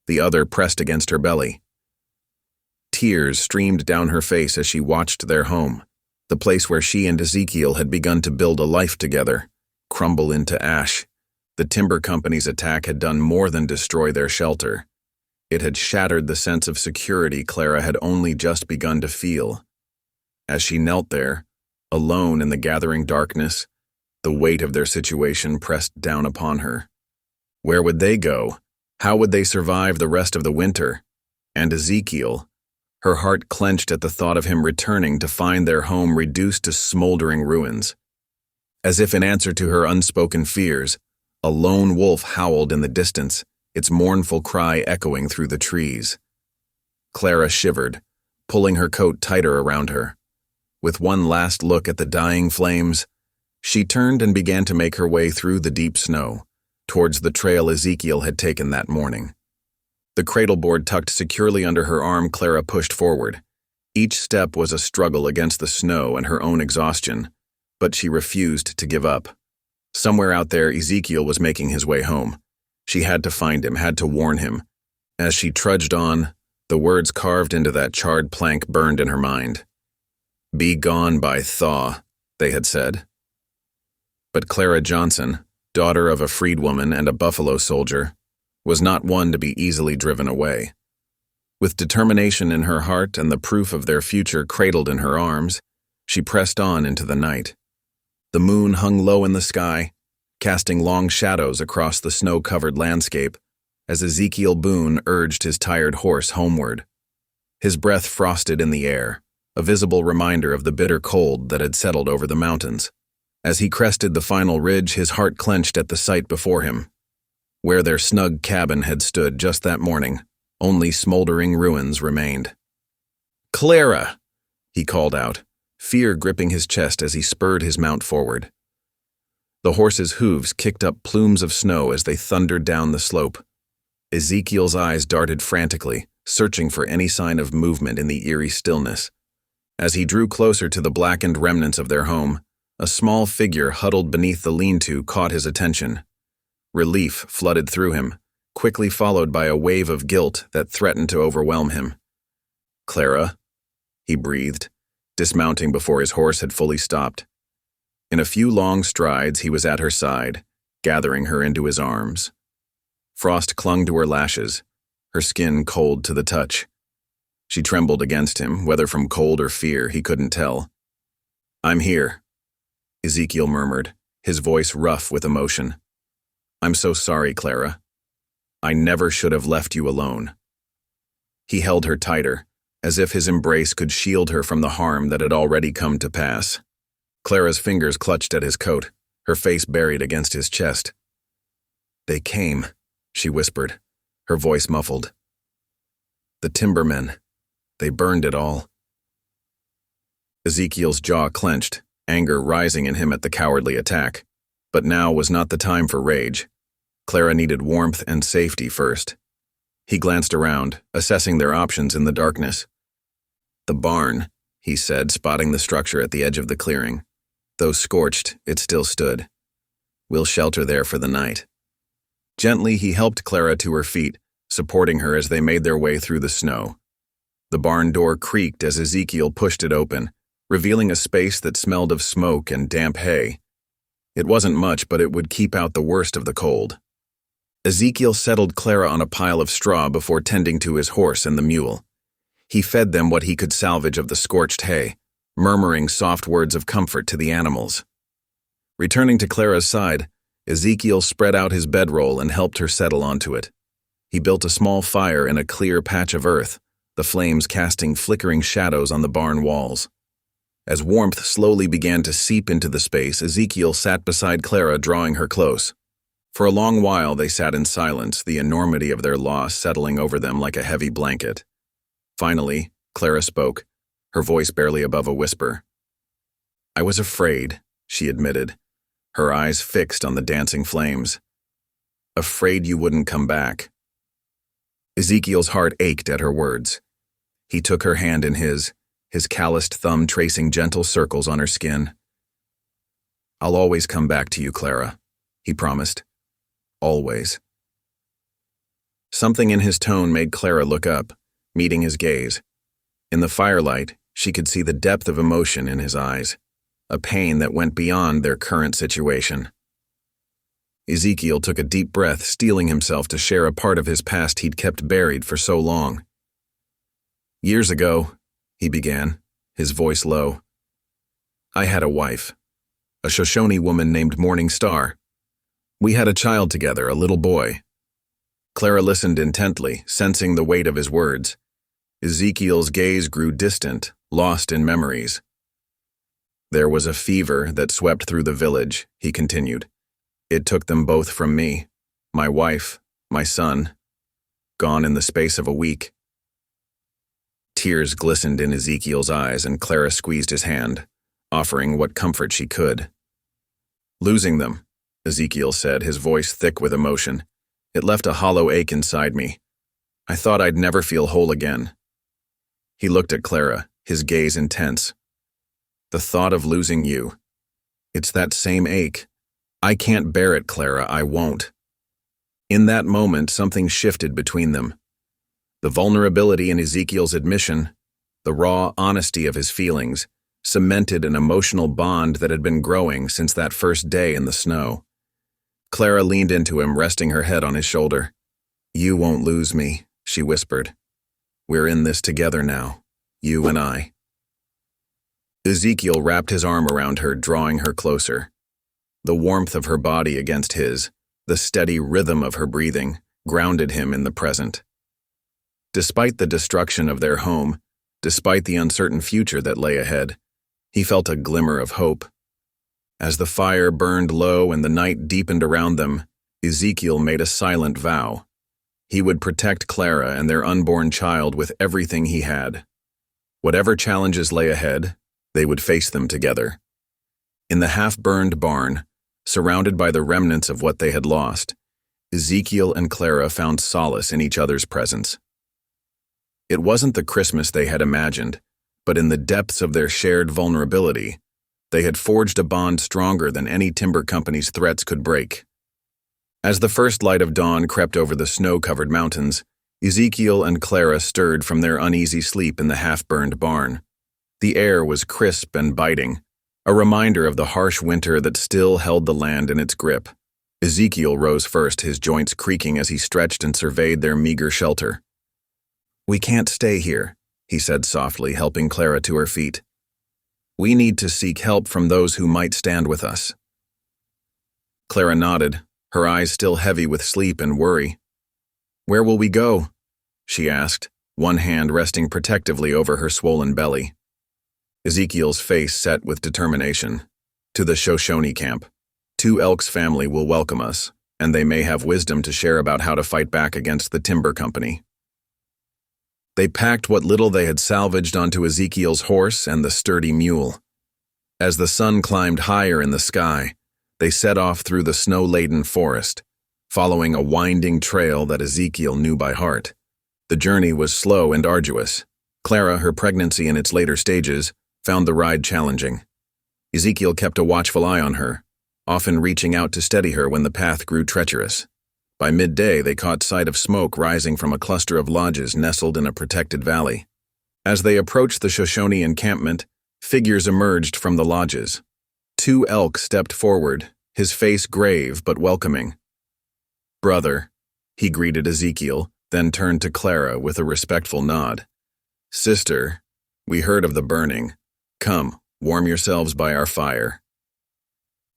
the other pressed against her belly. Tears streamed down her face as she watched their home, the place where she and Ezekiel had begun to build a life together, crumble into ash. The timber company's attack had done more than destroy their shelter. It had shattered the sense of security Clara had only just begun to feel. As she knelt there, alone in the gathering darkness, the weight of their situation pressed down upon her. Where would they go? How would they survive the rest of the winter? And Ezekiel? Her heart clenched at the thought of him returning to find their home reduced to smoldering ruins. As if in answer to her unspoken fears, a lone wolf howled in the distance, its mournful cry echoing through the trees. Clara shivered, pulling her coat tighter around her. With one last look at the dying flames, she turned and began to make her way through the deep snow, towards the trail Ezekiel had taken that morning. The cradleboard tucked securely under her arm, Clara pushed forward. Each step was a struggle against the snow and her own exhaustion, but she refused to give up. Somewhere out there, Ezekiel was making his way home. She had to find him, had to warn him. As she trudged on, the words carved into that charred plank burned in her mind. "Be gone by thaw," they had said. But Clara Johnson, daughter of a freedwoman and a Buffalo soldier, was not one to be easily driven away. With determination in her heart and the proof of their future cradled in her arms, she pressed on into the night. The moon hung low in the sky, casting long shadows across the snow-covered landscape as Ezekiel Boone urged his tired horse homeward. His breath frosted in the air, a visible reminder of the bitter cold that had settled over the mountains. As he crested the final ridge, his heart clenched at the sight before him. Where their snug cabin had stood just that morning, only smoldering ruins remained. "Clara!" he called out, fear gripping his chest as he spurred his mount forward. The horse's hooves kicked up plumes of snow as they thundered down the slope. Ezekiel's eyes darted frantically, searching for any sign of movement in the eerie stillness. As he drew closer to the blackened remnants of their home, a small figure huddled beneath the lean-to caught his attention. Relief flooded through him, quickly followed by a wave of guilt that threatened to overwhelm him. "Clara," he breathed, dismounting before his horse had fully stopped. In a few long strides, he was at her side, gathering her into his arms. Frost clung to her lashes, her skin cold to the touch. She trembled against him, whether from cold or fear, he couldn't tell. "I'm here," Ezekiel murmured, his voice rough with emotion. "I'm so sorry, Clara. I never should have left you alone." He held her tighter, as if his embrace could shield her from the harm that had already come to pass. Clara's fingers clutched at his coat, her face buried against his chest. "They came," she whispered, her voice muffled. "The timbermen. They burned it all." Ezekiel's jaw clenched, anger rising in him at the cowardly attack. But now was not the time for rage. Clara needed warmth and safety first. He glanced around, assessing their options in the darkness. "The barn," he said, spotting the structure at the edge of the clearing. Though scorched, it still stood. "We'll shelter there for the night." Gently, he helped Clara to her feet, supporting her as they made their way through the snow. The barn door creaked as Ezekiel pushed it open, revealing a space that smelled of smoke and damp hay. It wasn't much, but it would keep out the worst of the cold. Ezekiel settled Clara on a pile of straw before tending to his horse and the mule. He fed them what he could salvage of the scorched hay, murmuring soft words of comfort to the animals. Returning to Clara's side, Ezekiel spread out his bedroll and helped her settle onto it. He built a small fire in a clear patch of earth, the flames casting flickering shadows on the barn walls. As warmth slowly began to seep into the space, Ezekiel sat beside Clara, drawing her close. For a long while they sat in silence, the enormity of their loss settling over them like a heavy blanket. Finally, Clara spoke, her voice barely above a whisper. "I was afraid," she admitted, her eyes fixed on the dancing flames. "Afraid you wouldn't come back." Ezekiel's heart ached at her words. He took her hand in his calloused thumb tracing gentle circles on her skin. "I'll always come back to you, Clara," he promised. "Always." Something in his tone made Clara look up, meeting his gaze. In the firelight, she could see the depth of emotion in his eyes, a pain that went beyond their current situation. Ezekiel took a deep breath, steeling himself to share a part of his past he'd kept buried for so long. "Years ago," he began, his voice low, "I had a wife, a Shoshone woman named Morning Star. We had a child together, a little boy." Clara listened intently, sensing the weight of his words. Ezekiel's gaze grew distant, lost in memories. "There was a fever that swept through the village," he continued. "It took them both from me, my wife, my son, gone in the space of a week." Tears glistened in Ezekiel's eyes, and Clara squeezed his hand, offering what comfort she could. "Losing them," Ezekiel said, his voice thick with emotion. "It left a hollow ache inside me. I thought I'd never feel whole again." He looked at Clara, his gaze intense. "The thought of losing you. It's that same ache. I can't bear it, Clara, I won't." In that moment, something shifted between them. The vulnerability in Ezekiel's admission, the raw honesty of his feelings, cemented an emotional bond that had been growing since that first day in the snow. Clara leaned into him, resting her head on his shoulder. "You won't lose me," she whispered. "We're in this together now, you and I." Ezekiel wrapped his arm around her, drawing her closer. The warmth of her body against his, the steady rhythm of her breathing, grounded him in the present. Despite the destruction of their home, despite the uncertain future that lay ahead, he felt a glimmer of hope. As the fire burned low and the night deepened around them, Ezekiel made a silent vow. He would protect Clara and their unborn child with everything he had. Whatever challenges lay ahead, they would face them together. In the half-burned barn, surrounded by the remnants of what they had lost, Ezekiel and Clara found solace in each other's presence. It wasn't the Christmas they had imagined, but in the depths of their shared vulnerability, they had forged a bond stronger than any timber company's threats could break. As the first light of dawn crept over the snow-covered mountains, Ezekiel and Clara stirred from their uneasy sleep in the half-burned barn. The air was crisp and biting, a reminder of the harsh winter that still held the land in its grip. Ezekiel rose first, his joints creaking as he stretched and surveyed their meager shelter. "We can't stay here," he said softly, helping Clara to her feet. "We need to seek help from those who might stand with us." Clara nodded, her eyes still heavy with sleep and worry. "Where will we go?" she asked, one hand resting protectively over her swollen belly. Ezekiel's face set with determination. "To the Shoshone camp. 2 Elk's family will welcome us, and they may have wisdom to share about how to fight back against the timber company." They packed what little they had salvaged onto Ezekiel's horse and the sturdy mule. As the sun climbed higher in the sky, they set off through the snow-laden forest, following a winding trail that Ezekiel knew by heart. The journey was slow and arduous. Clara, her pregnancy in its later stages, found the ride challenging. Ezekiel kept a watchful eye on her, often reaching out to steady her when the path grew treacherous. By midday, they caught sight of smoke rising from a cluster of lodges nestled in a protected valley. As they approached the Shoshone encampment, figures emerged from the lodges. 2 Elk stepped forward, his face grave but welcoming. "Brother," he greeted Ezekiel, then turned to Clara with a respectful nod. "Sister, we heard of the burning. Come, warm yourselves by our fire."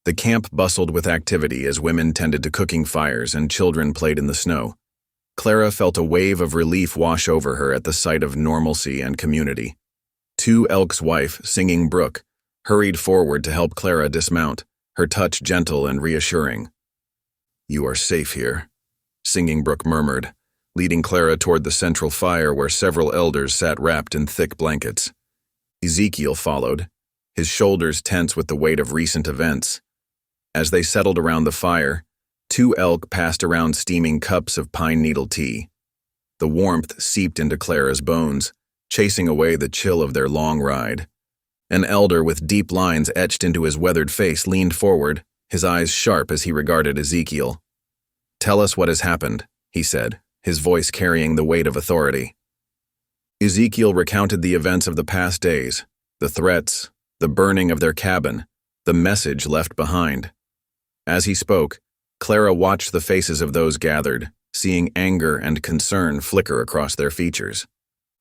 The camp bustled with activity as women tended to cooking fires and children played in the snow. Clara felt a wave of relief wash over her at the sight of normalcy and community. 2 Elk's wife, Singing Brook, hurried forward to help Clara dismount, her touch gentle and reassuring. "You are safe here," Singing Brook murmured, leading Clara toward the central fire where several elders sat wrapped in thick blankets. Ezekiel followed, his shoulders tense with the weight of recent events. As they settled around the fire, 2 Elk passed around steaming cups of pine needle tea. The warmth seeped into Clara's bones, chasing away the chill of their long ride. An elder with deep lines etched into his weathered face leaned forward, his eyes sharp as he regarded Ezekiel. "Tell us what has happened," he said, his voice carrying the weight of authority. Ezekiel recounted the events of the past days, the threats, the burning of their cabin, the message left behind. As he spoke, Clara watched the faces of those gathered, seeing anger and concern flicker across their features.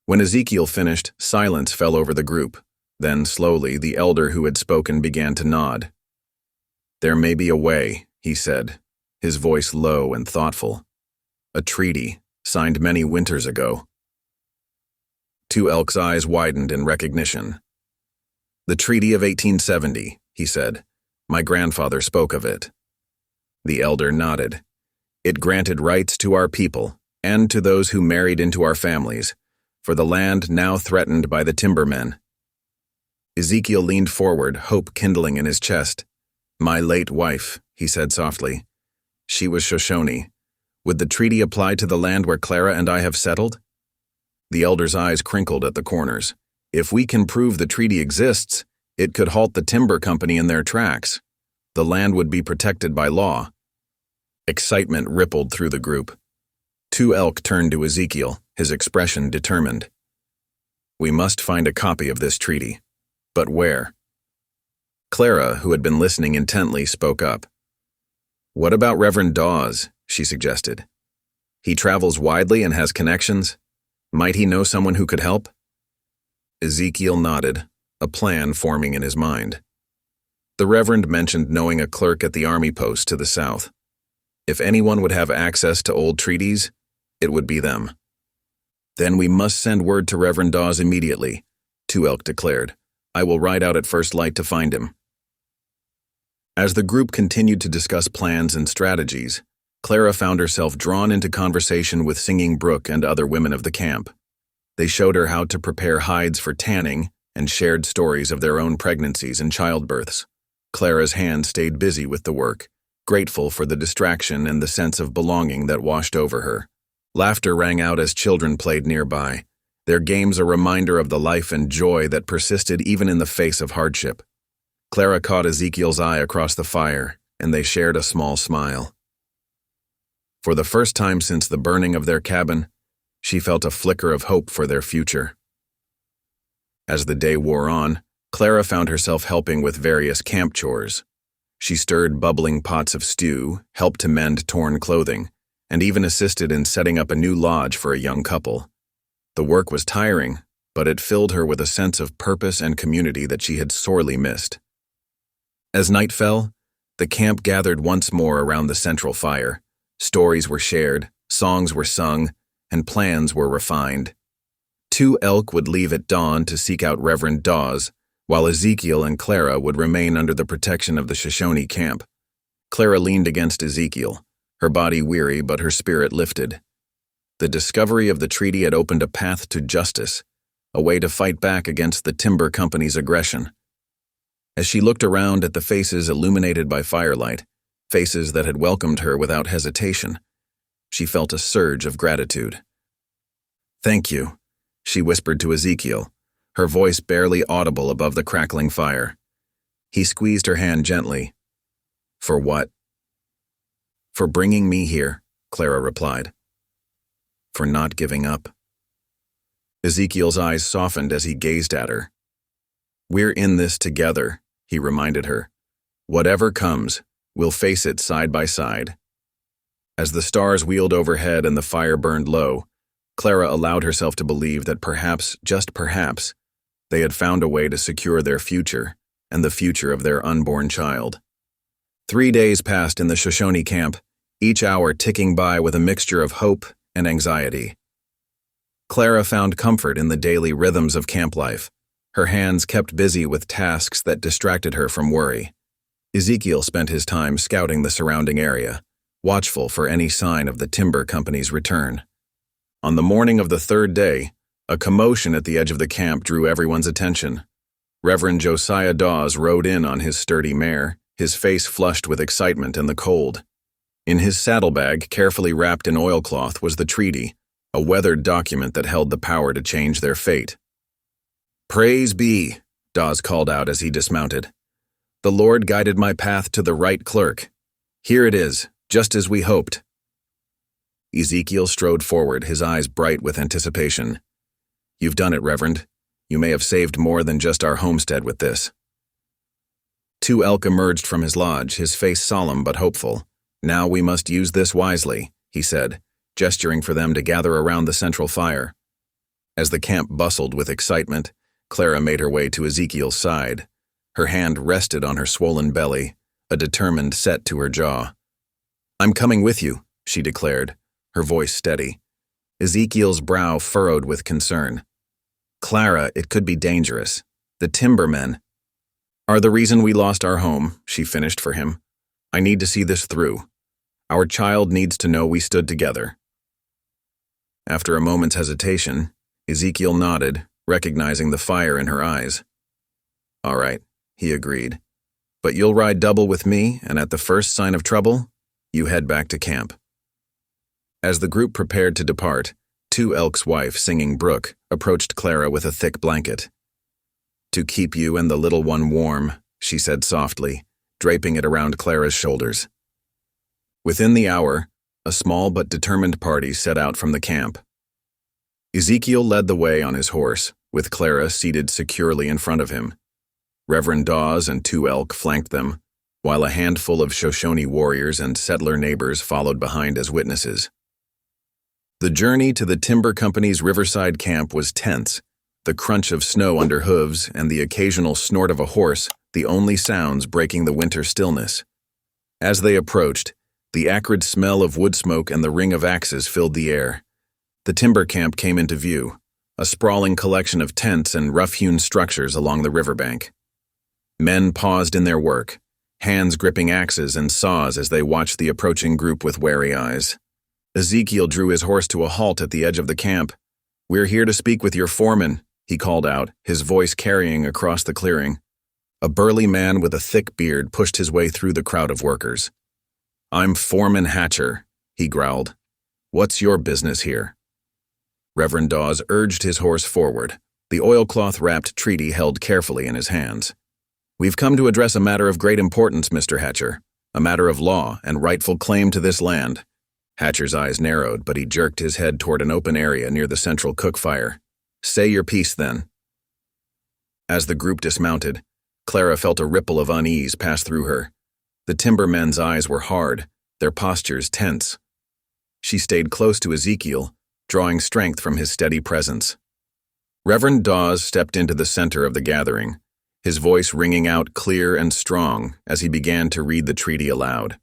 When Ezekiel finished, silence fell over the group. Then, slowly, the elder who had spoken began to nod. "There may be a way," he said, his voice low and thoughtful. "A treaty, signed many winters ago." 2 Elk's eyes widened in recognition. "The Treaty of 1870, he said. "My grandfather spoke of it." The elder nodded. "It granted rights to our people, and to those who married into our families, for the land now threatened by the timbermen." Ezekiel leaned forward, hope kindling in his chest. "My late wife," he said softly. "She was Shoshone. Would the treaty apply to the land where Clara and I have settled?" The elder's eyes crinkled at the corners. "If we can prove the treaty exists, it could halt the timber company in their tracks. The land would be protected by law." Excitement rippled through the group. 2 Elk turned to Ezekiel, his expression determined. "We must find a copy of this treaty. But where?" Clara, who had been listening intently, spoke up. "What about Reverend Dawes?" she suggested. "He travels widely and has connections. Might he know someone who could help?" Ezekiel nodded, a plan forming in his mind. The Reverend mentioned knowing a clerk at the army post to the south. If anyone would have access to old treaties, it would be them. "Then we must send word to Reverend Dawes immediately," 2 Elk declared. "I will ride out at first light to find him." As the group continued to discuss plans and strategies, Clara found herself drawn into conversation with Singing Brook and other women of the camp. They showed her how to prepare hides for tanning and shared stories of their own pregnancies and childbirths. Clara's hands stayed busy with the work, grateful for the distraction and the sense of belonging that washed over her. Laughter rang out as children played nearby, their games a reminder of the life and joy that persisted even in the face of hardship. Clara caught Ezekiel's eye across the fire, and they shared a small smile. For the first time since the burning of their cabin, she felt a flicker of hope for their future. As the day wore on, Clara found herself helping with various camp chores. She stirred bubbling pots of stew, helped to mend torn clothing, and even assisted in setting up a new lodge for a young couple. The work was tiring, but it filled her with a sense of purpose and community that she had sorely missed. As night fell, the camp gathered once more around the central fire. Stories were shared, songs were sung, and plans were refined. 2 elk would leave at dawn to seek out Reverend Dawes, while Ezekiel and Clara would remain under the protection of the Shoshone camp. Clara leaned against Ezekiel, her body weary but her spirit lifted. The discovery of the treaty had opened a path to justice, a way to fight back against the timber company's aggression. As she looked around at the faces illuminated by firelight, faces that had welcomed her without hesitation, she felt a surge of gratitude. "Thank you," she whispered to Ezekiel, her voice barely audible above the crackling fire. He squeezed her hand gently. "For what?" "For bringing me here," Clara replied. "For not giving up." Ezekiel's eyes softened as he gazed at her. "We're in this together," he reminded her. "Whatever comes, we'll face it side by side." As the stars wheeled overhead and the fire burned low, Clara allowed herself to believe that perhaps, just perhaps, they had found a way to secure their future and the future of their unborn child. 3 days passed in the Shoshone camp, each hour ticking by with a mixture of hope and anxiety. Clara found comfort in the daily rhythms of camp life, her hands kept busy with tasks that distracted her from worry. Ezekiel spent his time scouting the surrounding area, watchful for any sign of the timber company's return. On the morning of the 3rd day, a commotion at the edge of the camp drew everyone's attention. Reverend Josiah Dawes rode in on his sturdy mare, his face flushed with excitement and the cold. In his saddlebag, carefully wrapped in oilcloth, was the treaty, a weathered document that held the power to change their fate. "Praise be," Dawes called out as he dismounted. "The Lord guided my path to the right clerk. Here it is, just as we hoped." Ezekiel strode forward, his eyes bright with anticipation. "You've done it, Reverend. You may have saved more than just our homestead with this." 2 elk emerged from his lodge, his face solemn but hopeful. "Now we must use this wisely," he said, gesturing for them to gather around the central fire. As the camp bustled with excitement, Clara made her way to Ezekiel's side. Her hand rested on her swollen belly, a determined set to her jaw. "I'm coming with you," she declared, her voice steady. Ezekiel's brow furrowed with concern. "Clara, it could be dangerous. The timbermen are the reason we lost our home," she finished for him. "I need to see this through. Our child needs to know we stood together." After a moment's hesitation, Ezekiel nodded, recognizing the fire in her eyes. "All right," he agreed. "But you'll ride double with me, and at the first sign of trouble, you head back to camp." As the group prepared to depart, 2 elk's wife, singing Brooke, approached Clara with a thick blanket. "To keep you and the little one warm," she said softly, draping it around Clara's shoulders. Within the hour, a small but determined party set out from the camp. Ezekiel led the way on his horse, with Clara seated securely in front of him. Reverend Dawes and 2 elk flanked them, while a handful of Shoshone warriors and settler neighbors followed behind as witnesses. The journey to the timber company's riverside camp was tense, the crunch of snow under hooves and the occasional snort of a horse, the only sounds breaking the winter stillness. As they approached, the acrid smell of wood smoke and the ring of axes filled the air. The timber camp came into view, a sprawling collection of tents and rough-hewn structures along the riverbank. Men paused in their work, hands gripping axes and saws as they watched the approaching group with wary eyes. Ezekiel drew his horse to a halt at the edge of the camp. "We're here to speak with your foreman," he called out, his voice carrying across the clearing. A burly man with a thick beard pushed his way through the crowd of workers. "I'm Foreman Hatcher," he growled. "What's your business here?" Reverend Dawes urged his horse forward, the oilcloth-wrapped treaty held carefully in his hands. "We've come to address a matter of great importance, Mr. Hatcher, a matter of law and rightful claim to this land." Hatcher's eyes narrowed, but he jerked his head toward an open area near the central cook fire. "Say your piece, then." As the group dismounted, Clara felt a ripple of unease pass through her. The timbermen's eyes were hard, their postures tense. She stayed close to Ezekiel, drawing strength from his steady presence. Reverend Dawes stepped into the center of the gathering, his voice ringing out clear and strong as he began to read the treaty aloud.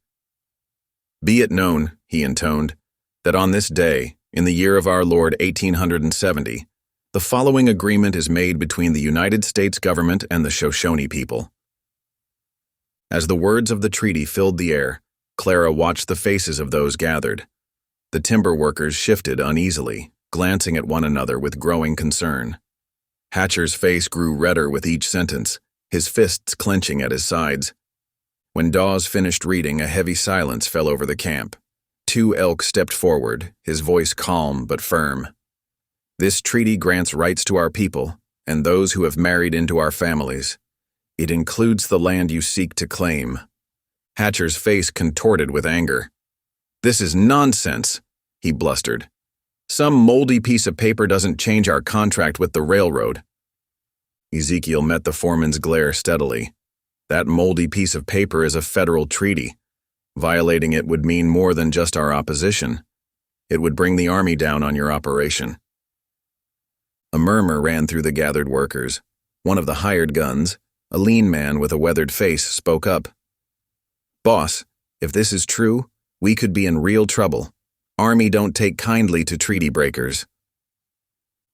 "Be it known," he intoned, "that on this day, in the year of our Lord 1870, the following agreement is made between the United States government and the Shoshone people." As the words of the treaty filled the air, Clara watched the faces of those gathered. The timber workers shifted uneasily, glancing at one another with growing concern. Hatcher's face grew redder with each sentence, his fists clenching at his sides. When Dawes finished reading, a heavy silence fell over the camp. 2 Elk stepped forward, his voice calm but firm. "This treaty grants rights to our people and those who have married into our families. It includes the land you seek to claim." Hatcher's face contorted with anger. "This is nonsense," he blustered. "Some moldy piece of paper doesn't change our contract with the railroad." Ezekiel met the foreman's glare steadily. "That moldy piece of paper is a federal treaty. Violating it would mean more than just our opposition. It would bring the army down on your operation." A murmur ran through the gathered workers. One of the hired guns, a lean man with a weathered face, spoke up. "Boss, if this is true, we could be in real trouble. Army don't take kindly to treaty breakers."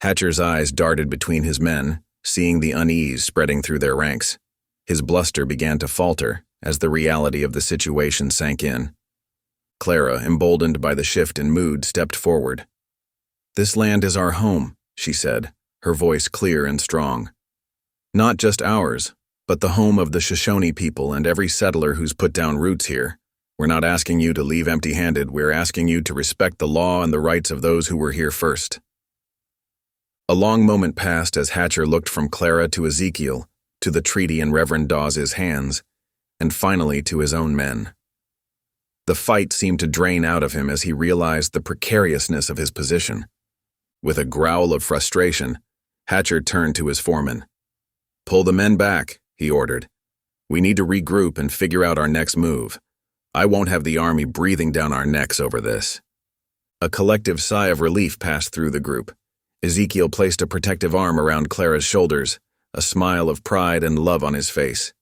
Hatcher's eyes darted between his men, seeing the unease spreading through their ranks. His bluster began to falter as the reality of the situation sank in. Clara, emboldened by the shift in mood, stepped forward. "This land is our home," she said, her voice clear and strong. "Not just ours, but the home of the Shoshone people and every settler who's put down roots here. We're not asking you to leave empty-handed, we're asking you to respect the law and the rights of those who were here first." A long moment passed as Hatcher looked from Clara to Ezekiel, to the treaty in Reverend Dawes' hands, and finally to his own men. The fight seemed to drain out of him as he realized the precariousness of his position. With a growl of frustration, Hatcher turned to his foreman. "Pull the men back," he ordered. "We need to regroup and figure out our next move. I won't have the army breathing down our necks over this." A collective sigh of relief passed through the group. Ezekiel placed a protective arm around Clara's shoulders, a smile of pride and love on his face.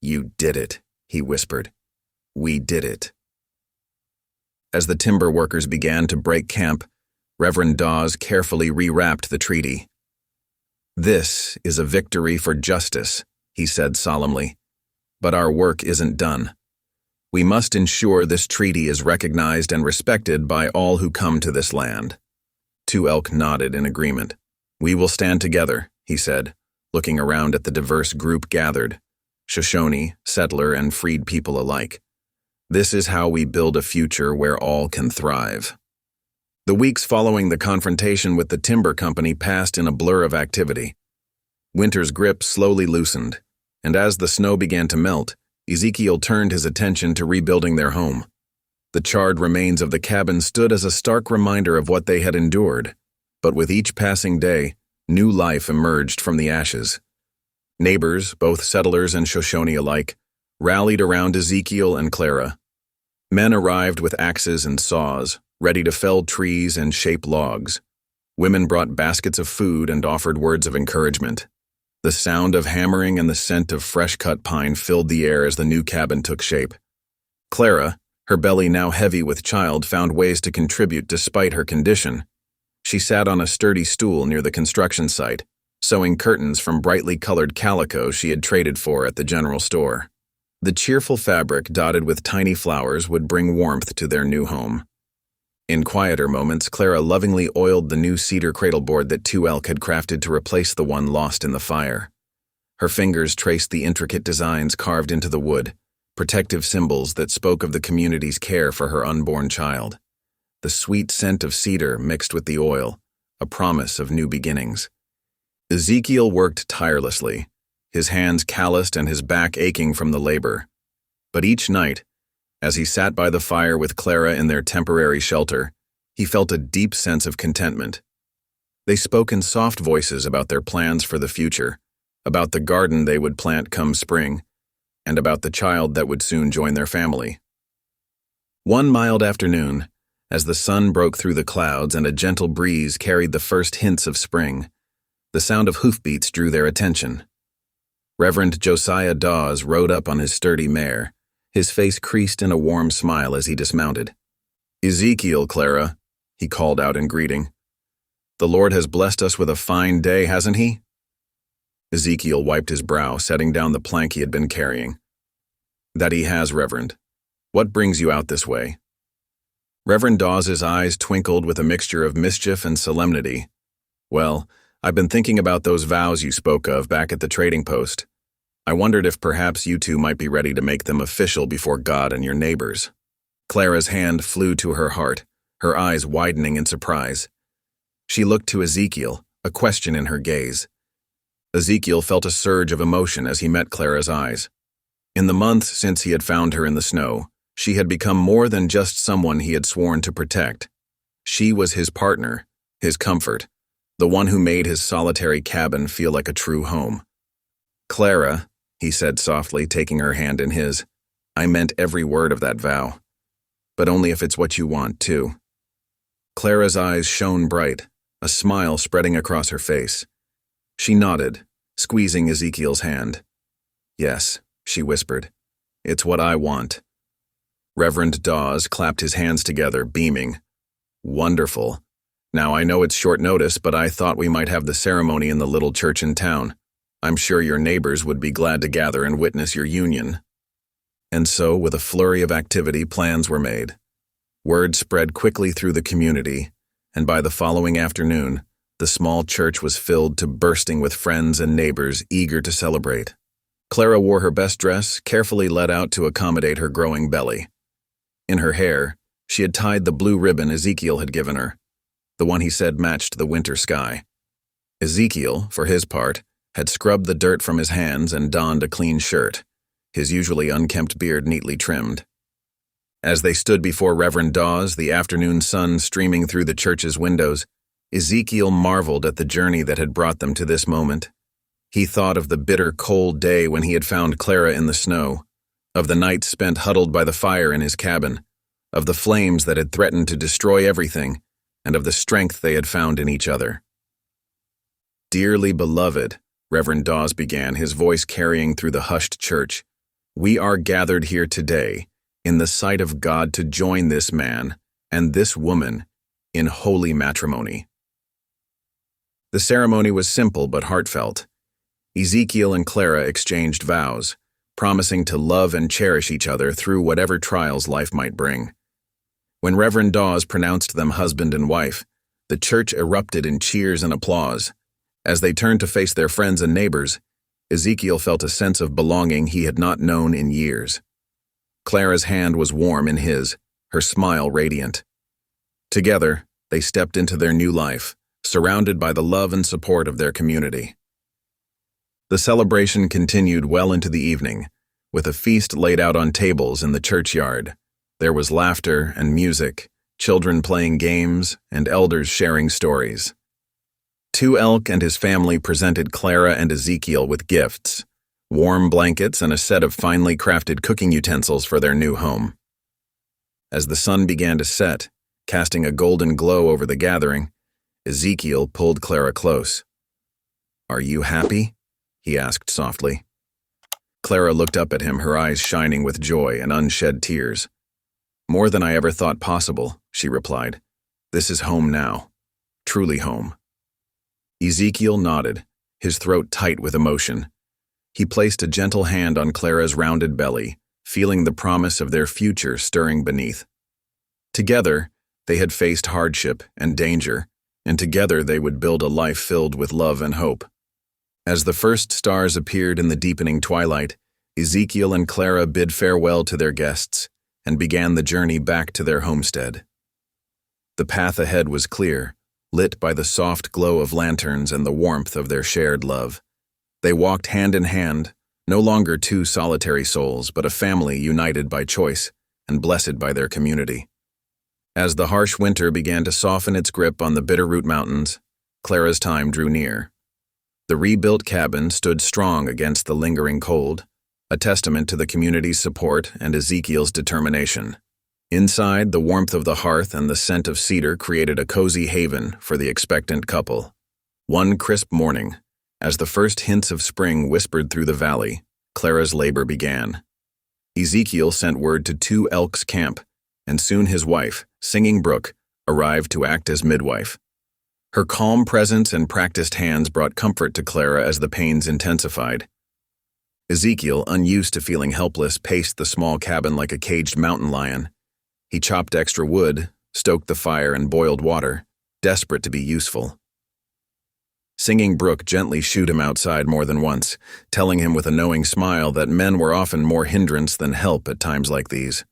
"You did it," he whispered. "We did it." As the timber workers began to break camp, Reverend Dawes carefully rewrapped the treaty. "This is a victory for justice," he said solemnly. "But our work isn't done. We must ensure this treaty is recognized and respected by all who come to this land." 2 Elk nodded in agreement. "We will stand together," he said, looking around at the diverse group gathered, Shoshone, settler, and freed people alike. "This is how we build a future where all can thrive." The weeks following the confrontation with the timber company passed in a blur of activity. Winter's grip slowly loosened, and as the snow began to melt, Ezekiel turned his attention to rebuilding their home. The charred remains of the cabin stood as a stark reminder of what they had endured, but with each passing day, new life emerged from the ashes. Neighbors, both settlers and Shoshone alike, rallied around Ezekiel and Clara. Men arrived with axes and saws, ready to fell trees and shape logs. Women brought baskets of food and offered words of encouragement. The sound of hammering and the scent of fresh-cut pine filled the air as the new cabin took shape. Clara, her belly now heavy with child, found ways to contribute despite her condition. She sat on a sturdy stool near the construction site, sewing curtains from brightly colored calico she had traded for at the general store. The cheerful fabric dotted with tiny flowers would bring warmth to their new home. In quieter moments, Clara lovingly oiled the new cedar cradleboard that 2 Elk had crafted to replace the one lost in the fire. Her fingers traced the intricate designs carved into the wood, protective symbols that spoke of the community's care for her unborn child. The sweet scent of cedar mixed with the oil, a promise of new beginnings. Ezekiel worked tirelessly, his hands calloused and his back aching from the labor. But each night, as he sat by the fire with Clara in their temporary shelter, he felt a deep sense of contentment. They spoke in soft voices about their plans for the future, about the garden they would plant come spring, and about the child that would soon join their family. One mild afternoon, As the sun broke through the clouds and a gentle breeze carried the first hints of spring, the sound of hoofbeats drew their attention. Reverend Josiah Dawes rode up on his sturdy mare, his face creased in a warm smile as he dismounted. "Ezekiel, Clara," he called out in greeting. "The Lord has blessed us with a fine day, hasn't he?" Ezekiel wiped his brow, setting down the plank he had been carrying. "That he has, Reverend. What brings you out this way?" Reverend Dawes's eyes twinkled with a mixture of mischief and solemnity. "Well, I've been thinking about those vows you spoke of back at the trading post. I wondered if perhaps you two might be ready to make them official before God and your neighbors." Clara's hand flew to her heart, her eyes widening in surprise. She looked to Ezekiel, a question in her gaze. Ezekiel felt a surge of emotion as he met Clara's eyes. In the months since he had found her in the snow, she had become more than just someone he had sworn to protect. She was his partner, his comfort, the one who made his solitary cabin feel like a true home. "Clara," he said softly, taking her hand in his, "I meant every word of that vow. But only if it's what you want, too." Clara's eyes shone bright, a smile spreading across her face. She nodded, squeezing Ezekiel's hand. "Yes," she whispered, "it's what I want." Reverend Dawes clapped his hands together, beaming. "Wonderful. Now I know it's short notice, but I thought we might have the ceremony in the little church in town. I'm sure your neighbors would be glad to gather and witness your union." And so, with a flurry of activity, plans were made. Word spread quickly through the community, and by the following afternoon, the small church was filled to bursting with friends and neighbors eager to celebrate. Clara wore her best dress, carefully let out to accommodate her growing belly. In her hair, she had tied the blue ribbon Ezekiel had given her, the one he said matched the winter sky. Ezekiel, for his part, had scrubbed the dirt from his hands and donned a clean shirt, his usually unkempt beard neatly trimmed. As they stood before Reverend Dawes, the afternoon sun streaming through the church's windows, Ezekiel marveled at the journey that had brought them to this moment. He thought of the bitter, cold day when he had found Clara in the snow, of the nights spent huddled by the fire in his cabin, of the flames that had threatened to destroy everything, and of the strength they had found in each other. "Dearly beloved," Reverend Dawes began, his voice carrying through the hushed church, "we are gathered here today, in the sight of God, to join this man and this woman in holy matrimony." The ceremony was simple but heartfelt. Ezekiel and Clara exchanged vows, promising to love and cherish each other through whatever trials life might bring. When Reverend Dawes pronounced them husband and wife, the church erupted in cheers and applause. As they turned to face their friends and neighbors, Ezekiel felt a sense of belonging he had not known in years. Clara's hand was warm in his, her smile radiant. Together, they stepped into their new life, surrounded by the love and support of their community. The celebration continued well into the evening, with a feast laid out on tables in the churchyard. There was laughter and music, children playing games, and elders sharing stories. Two Elk and his family presented Clara and Ezekiel with gifts, warm blankets and a set of finely crafted cooking utensils for their new home. As the sun began to set, casting a golden glow over the gathering, Ezekiel pulled Clara close. "Are you happy?" he asked softly. Clara looked up at him, her eyes shining with joy and unshed tears. "More than I ever thought possible," she replied. "This is home now. Truly home." Ezekiel nodded, his throat tight with emotion. He placed a gentle hand on Clara's rounded belly, feeling the promise of their future stirring beneath. Together, they had faced hardship and danger, and together they would build a life filled with love and hope. As the first stars appeared in the deepening twilight, Ezekiel and Clara bid farewell to their guests and began the journey back to their homestead. The path ahead was clear, lit by the soft glow of lanterns and the warmth of their shared love. They walked hand in hand, no longer two solitary souls, but a family united by choice and blessed by their community. As the harsh winter began to soften its grip on the Bitterroot Mountains, Clara's time drew near. The rebuilt cabin stood strong against the lingering cold, a testament to the community's support and Ezekiel's determination. Inside, the warmth of the hearth and the scent of cedar created a cozy haven for the expectant couple. One crisp morning, as the first hints of spring whispered through the valley, Clara's labor began. Ezekiel sent word to 2 Elks Camp, and soon his wife, Singing Brook, arrived to act as midwife. Her calm presence and practiced hands brought comfort to Clara as the pains intensified. Ezekiel, unused to feeling helpless, paced the small cabin like a caged mountain lion. He chopped extra wood, stoked the fire, and boiled water, desperate to be useful. Singing Brook gently shooed him outside more than once, telling him with a knowing smile that men were often more hindrance than help at times like these.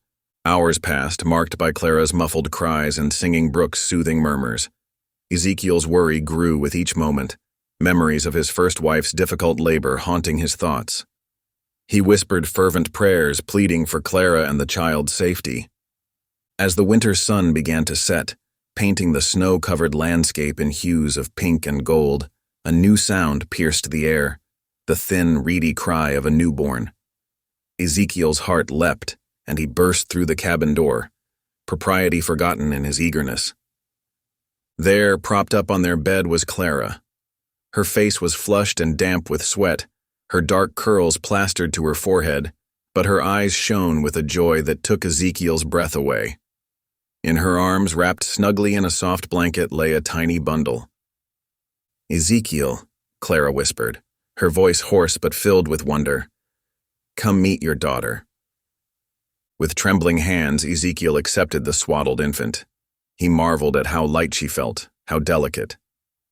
Hours passed, marked by Clara's muffled cries and Singing Brook's soothing murmurs. Ezekiel's worry grew with each moment, memories of his first wife's difficult labor haunting his thoughts. He whispered fervent prayers, pleading for Clara and the child's safety. As the winter sun began to set, painting the snow-covered landscape in hues of pink and gold, a new sound pierced the air, the thin, reedy cry of a newborn. Ezekiel's heart leapt, and he burst through the cabin door, propriety forgotten in his eagerness. There, propped up on their bed, was Clara. Her face was flushed and damp with sweat, her dark curls plastered to her forehead, but her eyes shone with a joy that took Ezekiel's breath away. In her arms, wrapped snugly in a soft blanket, lay a tiny bundle. "Ezekiel," Clara whispered, her voice hoarse but filled with wonder. "Come meet your daughter." With trembling hands, Ezekiel accepted the swaddled infant. He marveled at how light she felt, how delicate.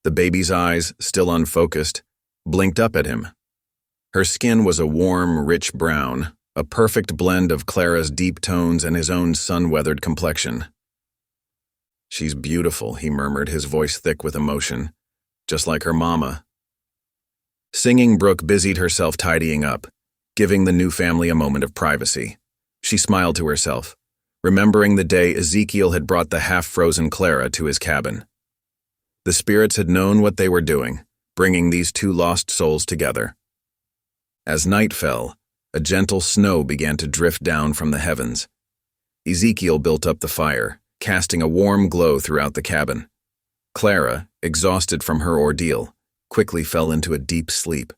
The baby's eyes, still unfocused, blinked up at him. Her skin was a warm, rich brown, a perfect blend of Clara's deep tones and his own sun-weathered complexion. "She's beautiful," he murmured, his voice thick with emotion, "just like her mama." Singing Brook busied herself tidying up, giving the new family a moment of privacy. She smiled to herself, remembering the day Ezekiel had brought the half-frozen Clara to his cabin. The spirits had known what they were doing, bringing these 2 lost souls together. As night fell, a gentle snow began to drift down from the heavens. Ezekiel built up the fire, casting a warm glow throughout the cabin. Clara, exhausted from her ordeal, quickly fell into a deep sleep.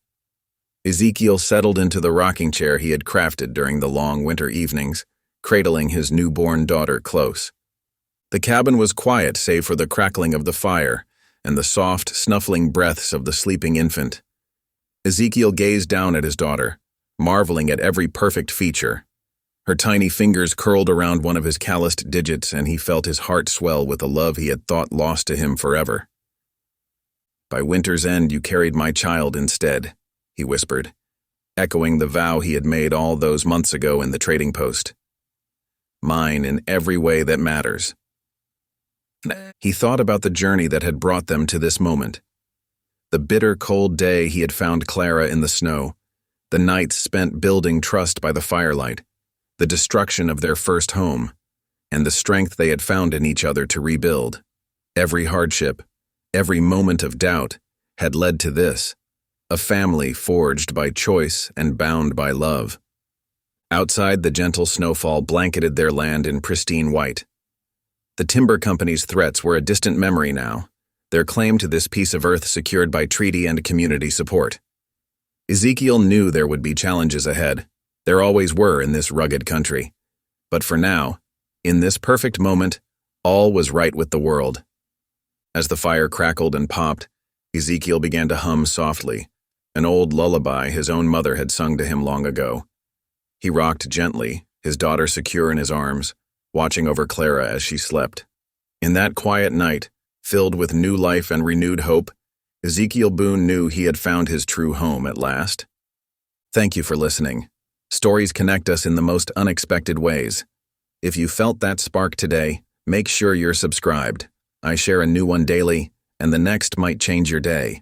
Ezekiel settled into the rocking chair he had crafted during the long winter evenings, cradling his newborn daughter close. The cabin was quiet save for the crackling of the fire and the soft, snuffling breaths of the sleeping infant. Ezekiel gazed down at his daughter, marveling at every perfect feature. Her tiny fingers curled around one of his calloused digits, and he felt his heart swell with a love he had thought lost to him forever. "By winter's end you carried my child instead," he whispered, echoing the vow he had made all those months ago in the trading post. "Mine in every way that matters." He thought about the journey that had brought them to this moment. The bitter, cold day he had found Clara in the snow, the nights spent building trust by the firelight, the destruction of their first home, and the strength they had found in each other to rebuild. Every hardship, every moment of doubt, had led to this, a family forged by choice and bound by love. Outside, the gentle snowfall blanketed their land in pristine white. The timber company's threats were a distant memory now, their claim to this piece of earth secured by treaty and community support. Ezekiel knew there would be challenges ahead. There always were in this rugged country. But for now, in this perfect moment, all was right with the world. As the fire crackled and popped, Ezekiel began to hum softly, an old lullaby his own mother had sung to him long ago. He rocked gently, his daughter secure in his arms, watching over Clara as she slept. In that quiet night, filled with new life and renewed hope, Ezekiel Boone knew he had found his true home at last. Thank you for listening. Stories connect us in the most unexpected ways. If you felt that spark today, make sure you're subscribed. I share a new one daily, and the next might change your day.